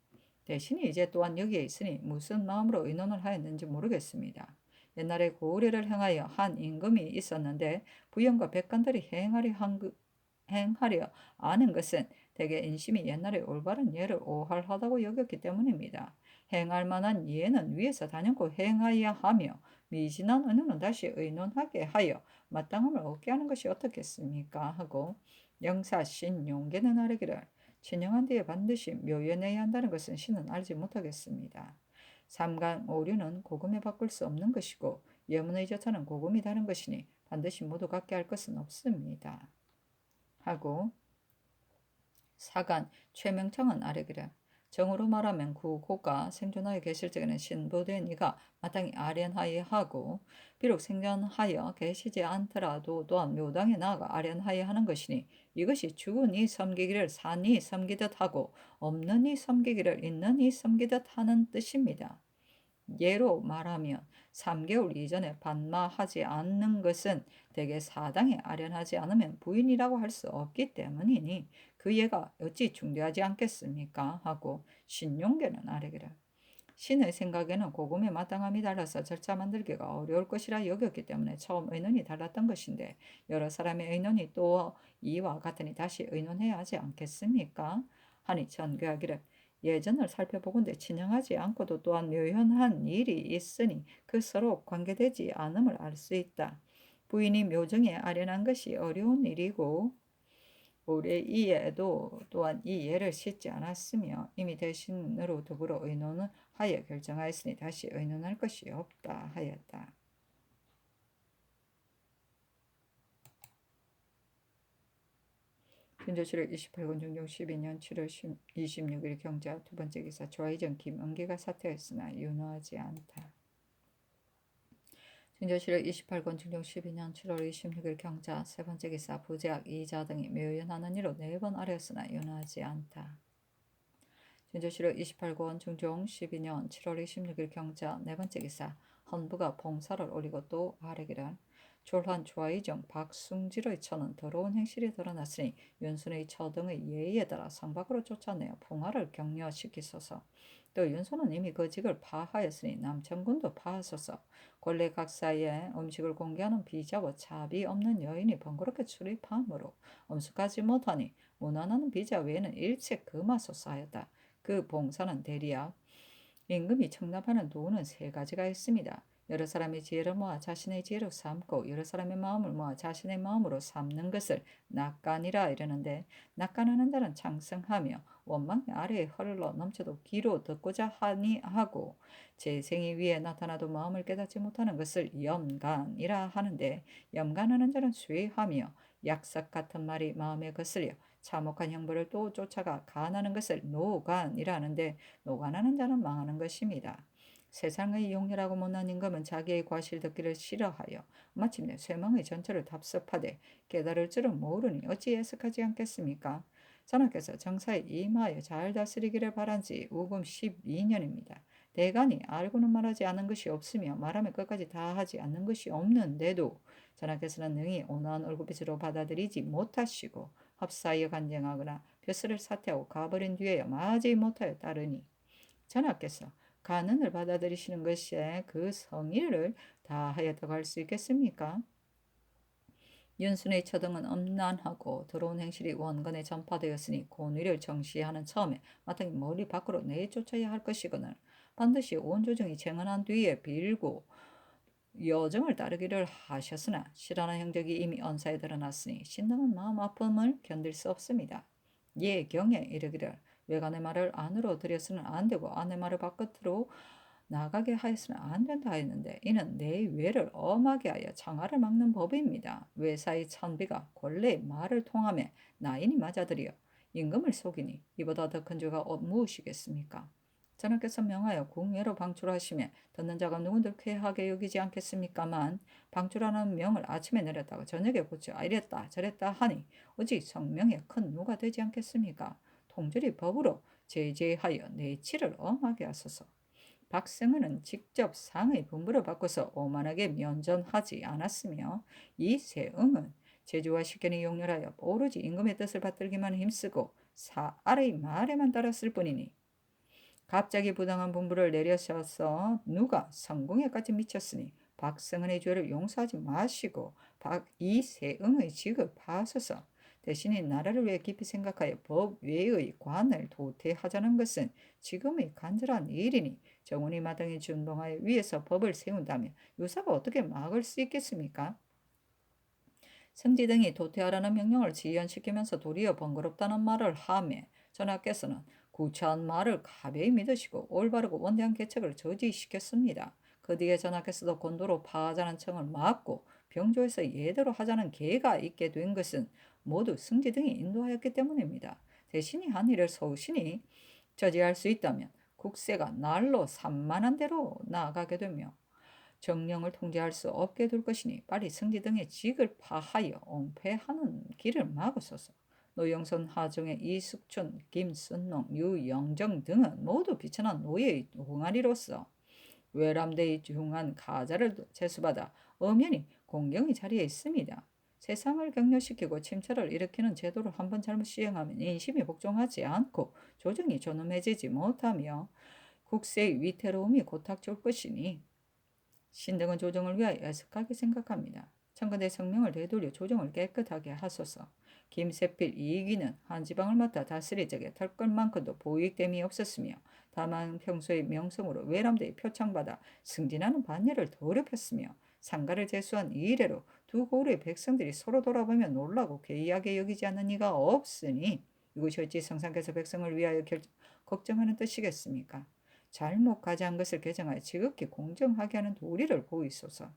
대신에 이제 또한 여기에 있으니 무슨 마음으로 의논을 하였는지 모르겠습니다. 옛날에 고의를 행하여 한 임금이 있었는데 부영과 백관들이 행하려 아는 것은 대개 인심이 옛날에 올바른 예를 오할하다고 여겼기 때문입니다. 행할 만한 예는 위에서 단연코 행하여야 하며 미진한 의논은 다시 의논하게 하여 마땅함을 얻게 하는 것이 어떻겠습니까? 하고 영사 신용계는 아뢰기를 친형한 뒤에 반드시 묘연해야 한다는 것은 신은 알지 못하겠습니다. 삼강 오류는 고금에 바꿀 수 없는 것이고 예문의 저차는 고금이 다른 것이니 반드시 모두 같게 할 것은 없습니다. 하고 사간 최명창은 아뢰기를 정으로 말하면 구고가 생존하여 계실 적에는 신부된 이가 마땅히 아련하여 하고 비록 생존하여 계시지 않더라도 또한 묘당에 나아가 아련하여 하는 것이니 이것이 죽은 이 섬기기를 산 이 섬기듯 하고 없는 이 섬기기를 있는 이 섬기듯 하는 뜻입니다. 예로 말하면 3개월 이전에 반마하지 않는 것은 대개 사당에 아련하지 않으면 부인이라고 할 수 없기 때문이니 그 예가 어찌 중대하지 않겠습니까? 하고 신용계는 아뢰기를 신의 생각에는 고금의 마땅함이 달라서 절차 만들기가 어려울 것이라 여겼기 때문에 처음 의논이 달랐던 것인데 여러 사람의 의논이 또 이와 같으니 다시 의논해야 하지 않겠습니까? 하니 전교하기를 예전을 살펴보건대 친형하지 않고도 또한 묘연한 일이 있으니 그 서로 관계되지 않음을 알 수 있다. 부인이 묘정에 아련한 것이 어려운 일이고 올해 이에도 또한 이 예를 싣지 않았으며 이미 대신으로 더불어 의논을 하여 결정하였으니 다시 의논할 것이 없다 하였다. 현조실록 28권 중종 12년 7월 26일 경자 두 번째 기사 조의정 김은기가 사퇴했으나 윤호하지 않다. 현조실록 28권 중종 12년 7월 26일 경자 세 번째 기사 부재학 이자 등이 묘연하는 이로 4번 아뢰었으나 윤호하지 않다. 현조실록 28권 중종 12년 7월 26일 경자 네 번째 기사 헌부가 봉사를 올리고 또 아뢰기를 졸한 조의정 박숭질의 처는 더러운 행실이 드러났으니 윤순의 처 등의 예의에 따라 상박으로 쫓아내어 풍화를 격려시키소서. 또 윤순은 이미 그 직을 파하였으니 남천군도 파하소서. 권례 각사에 음식을 공개하는 비자와 차비 없는 여인이 번거롭게 출입하므로 음식하지 못하니 문안하는 비자 외에는 일체 금하소서 하였다. 그 봉사는 대리약 임금이 청납하는 도는 세 가지가 있습니다. 여러 사람의 지혜를 모아 자신의 지혜로 삼고 여러 사람의 마음을 모아 자신의 마음으로 삼는 것을 낙간이라 이르는데 낙간하는 자는 창성하며 원망이 아래에 흘러 넘쳐도 귀로 듣고자 하니 하고 재생이 위에 나타나도 마음을 깨닫지 못하는 것을 염간이라 하는데 염간하는 자는 쇠하며 약삭 같은 말이 마음에 거슬려 참혹한 형벌을 또 쫓아가 간하는 것을 노간이라 하는데 노간하는 자는 망하는 것입니다. 세상의 용혈하고 못난 임금은 자기의 과실 듣기를 싫어하여 마침내 쇠망의 전체를 답습하되 깨달을 줄은 모르니 어찌 예측하지 않겠습니까? 전하께서 정사에 임하여 잘 다스리기를 바란지 우금 12년입니다. 대간이 알고는 말하지 않은 것이 없으며 말하면 끝까지 다 하지 않는 것이 없는데도 전하께서는 능히 온화한 얼굴빛으로 받아들이지 못하시고 합사하여 간쟁하거나 벼슬을 사퇴하고 가버린 뒤에야 마지 못하여 따르니 전하께서 간언을 받아들이시는 것에 그 성의를 다하였다고 할 수 있겠습니까? 윤순의 처등은 엄난하고 더러운 행실이 원건에 전파되었으니 권위를 정시하는 처음에 마땅히 머리 밖으로 내쫓아야 할 것이거늘 반드시 온 조정이 쟁언한 뒤에 빌고 여정을 따르기를 하셨으나 실하는 행적이 이미 언사에 드러났으니 신당은 마음 아픔을 견딜 수 없습니다. 예 경에 이르기를 외간의 말을 안으로 들여서는 안 되고 안의 말을 바깥으로 나가게 하였으나 안 된다 하였는데 이는 내 외를 엄하게 하여 장화를 막는 법입니다. 외사의 천비가 권례의 말을 통하며 나인이 맞아들여 임금을 속이니 이보다 더 큰 죄가 무엇이겠습니까? 전하께서 명하여 궁예로 방출하시며 듣는 자가 누군들 쾌하게 여기지 않겠습니까만 방출하는 명을 아침에 내렸다가 저녁에 고쳐 이랬다 저랬다 하니 어찌 성명에 큰 누가 되지 않겠습니까? 통절이 법으로 제재하여 내치를 엄하게 하소서. 박승은은 직접 상의 분부를 바꿔서 오만하게 면전하지 않았으며 이 세응은 제주와 식견이 용렬하여 오로지 임금의 뜻을 받들기만 힘쓰고 사알의 말에만 따랐을 뿐이니 갑자기 부당한 분부를 내려셔서 누가 성공에까지 미쳤으니 박승은의 죄를 용서하지 마시고 이세응의 직을 파소서. 대신에 나라를 위해 깊이 생각하여 법 외의 관을 도태하자는 것은 지금의 간절한 일이니 정훈이 마땅히 준동하여 위에서 법을 세운다면 유사가 어떻게 막을 수 있겠습니까? 승지 등이 도태하라는 명령을 지연시키면서 도리어 번거롭다는 말을 하며 전하께서는 구차한 말을 가벼이 믿으시고 올바르고 원대한 계책을 저지시켰습니다. 그 뒤에 전하께서도 곤도로 파하자는 청을 막고 병조에서 예대로 하자는 계가 있게 된 것은 모두 승지 등이 인도하였기 때문입니다. 대신이 한 일을 서우신이 저지할 수 있다면 국세가 날로 산만한 대로 나아가게 되며 정령을 통제할 수 없게 둘 것이니 빨리 승지 등의 직을 파하여 옹패하는 길을 막으소서. 노영선, 하정의, 이숙춘, 김순농, 유영정 등은 모두 비천한 노예의 동아리로서 외람되이 중한 가자를 제수받아 엄연히 공경의 자리에 있습니다. 세상을 격려시키고 침체를 일으키는 제도를 한번 잘못 시행하면 인심이 복종하지 않고 조정이 존엄해지지 못하며 국세의 위태로움이 고탁줄 것이니 신등은 조정을 위하여 애석하게 생각합니다. 청건대 성명을 되돌려 조정을 깨끗하게 하소서. 김세필, 이익이는 한 지방을 맡아 다스릴 적에 털것만큼도 보익됨이 없었으며 다만 평소의 명성으로 외람되이 표창받아 승진하는 반열을 더럽혔으며 상가를 제수한 이래로 두 고을의 백성들이 서로 돌아보며 놀라고 괴이하게 여기지 않는 이가 없으니 이것이 어찌 성상께서 백성을 위하여 걱정하는 뜻이겠습니까? 잘못 가져한 것을 개정하여 지극히 공정하게 하는 도리를 보이소서.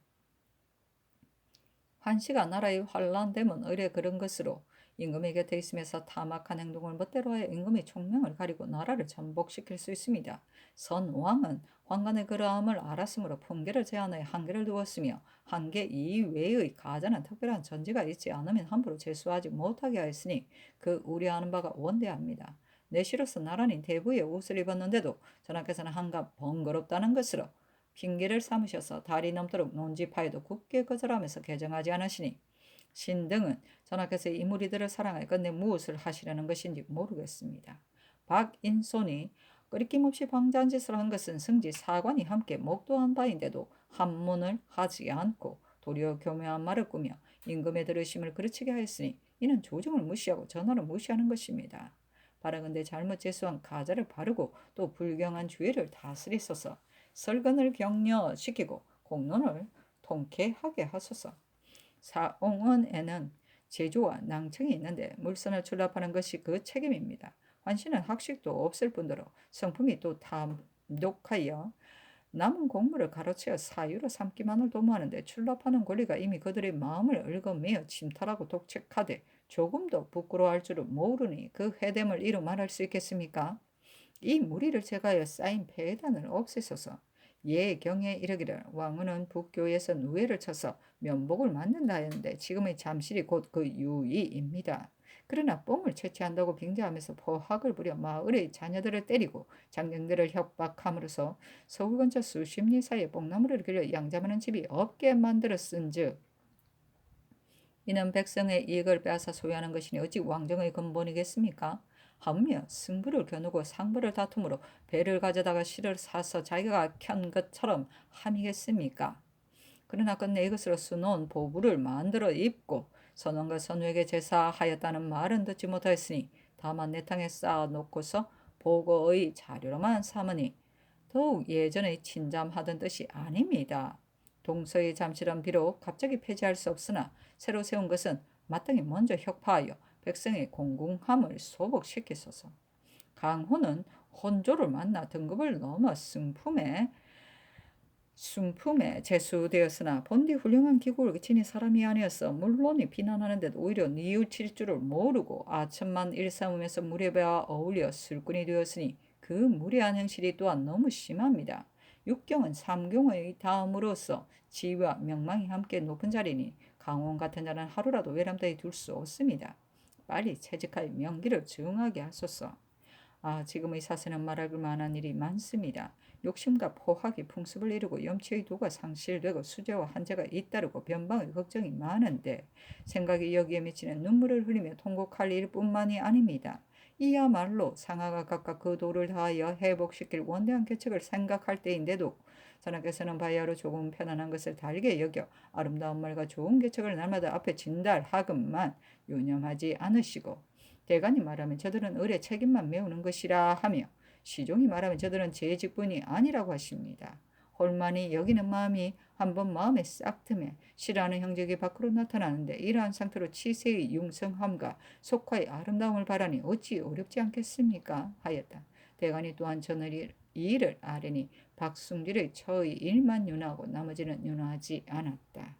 환시가 나라의 환란됨은 의뢰 그런 것으로 임금의 곁에 있으면서 타막한 행동을 멋대로 하여 임금의 총명을 가리고 나라를 전복시킬 수 있습니다. 선왕은 황간의 그러함을 알았으므로 품계를 제한하여 한계를 두었으며 한계 이외의 가자는 특별한 전제가 있지 않으면 함부로 제수하지 못하게 하였으니 그 우려하는 바가 원대합니다. 내시로서 나란히 대부의 옷을 입었는데도 전하께서는 한가 번거롭다는 것으로 핑계를 삼으셔서 달이 넘도록 논지파에도 굳게 거절하면서 개정하지 않으시니 신등은 전하께서 이 무리들을 사랑하여 끝내 무엇을 하시려는 것인지 모르겠습니다. 박인손이 끊임없이 방자한 짓을 한 것은 승지 사관이 함께 목도한 바인데도 한문을 하지 않고 도리어 교묘한 말을 꾸며 임금의 들으심을 그르치게 하였으니 이는 조정을 무시하고 전하를 무시하는 것입니다. 바라건대 잘못 제수한 가자를 바르고 또 불경한 주의를 다스리소서. 설근을 격려시키고 공론을 통쾌하게 하소서. 사옹원에는 제조와 낭청이 있는데 물선을 출납하는 것이 그 책임입니다. 환시는 학식도 없을 뿐더러 성품이 또 탐독하여 남은 공물을 가로채어 사유로 삼기만을 도모하는데 출납하는 권리가 이미 그들의 마음을 얽어매어 침탈하고 독책하되 조금도 부끄러워할 줄은 모르니 그 회됨을 이루 말할 수 있겠습니까? 이 무리를 제거하여 쌓인 폐단을 없애소서. 예 경에 이르기를 왕후는 북교에서 누에를 쳐서 면복을 맞는다 하였는데 지금의 잠실이 곧 그 유의입니다. 그러나 뽕을 채취한다고 빙자하면서 포학을 부려 마을의 자녀들을 때리고 장정들을 협박함으로써 서울 근처 수십 리 사이에 뽕나무를 길러 양자하는 집이 없게 만들었은즉 이는 백성의 이익을 빼앗아 소유하는 것이니 어찌 왕정의 근본이겠습니까? 하물며 승부를 겨누고 상부를 다툼으로 배를 가져다가 실을 사서 자기가 켠 것처럼 함이겠습니까? 그러나 끝내 이것으로 수놓은 보부를 만들어 입고 선원과 선우에게 제사하였다는 말은 듣지 못하였으니 다만 내탕에 쌓아놓고서 보고의 자료로만 삼으니 더욱 예전에 침잠하던 뜻이 아닙니다. 동서의 잠실은 비록 갑자기 폐지할 수 없으나 새로 세운 것은 마땅히 먼저 혁파하여 백성의 공공함을 소복시키소서. 강호는 혼조를 만나 등급을 넘어 순품에 제수되었으나 본디 훌륭한 기국을 지닌 사람이 아니었어 물론이 비난하는데도 오히려 뉘우칠 줄을 모르고 아천만 일삼으면서 무례배와 어울려 술꾼이 되었으니 그 무례한 행실이 또한 너무 심합니다. 육경은 삼경의 다음으로서 지위와 명망이 함께 높은 자리니 강원 같은 자는 하루라도 외람되이 둘 수 없습니다. 빨리 채직하여 명기를 증하게 하소서. 지금의 사세는 말할 만한 일이 많습니다. 욕심과 포학이 풍습을 이루고 염치의 도가 상실되고 수재와 한재가 잇따르고 변방의 걱정이 많은데 생각이 여기에 미치는 눈물을 흘리며 통곡할 일뿐만이 아닙니다. 이야말로 상하가 각각 그 도를 다하여 회복시킬 원대한 계책을 생각할 때인데도 자나께서는 바야흐로 조금 편안한 것을 달게 여겨 아름다운 말과 좋은 계책을 날마다 앞에 진달하건만 유념하지 않으시고 대간이 말하면 저들은 을의 책임만 메우는 것이라 하며 시종이 말하면 저들은 제 직분이 아니라고 하십니다. 홀만이 여기는 마음이 한번 마음에 싹 트면 싫어하는 형제에게 밖으로 나타나는데 이러한 상태로 치세의 융성함과 속화의 아름다움을 바라니 어찌 어렵지 않겠습니까? 하였다. 대간이 또한 저는 이 일을 아뢰니 박숭질의 처의 일만 윤하고 나머지는 윤하지 않았다.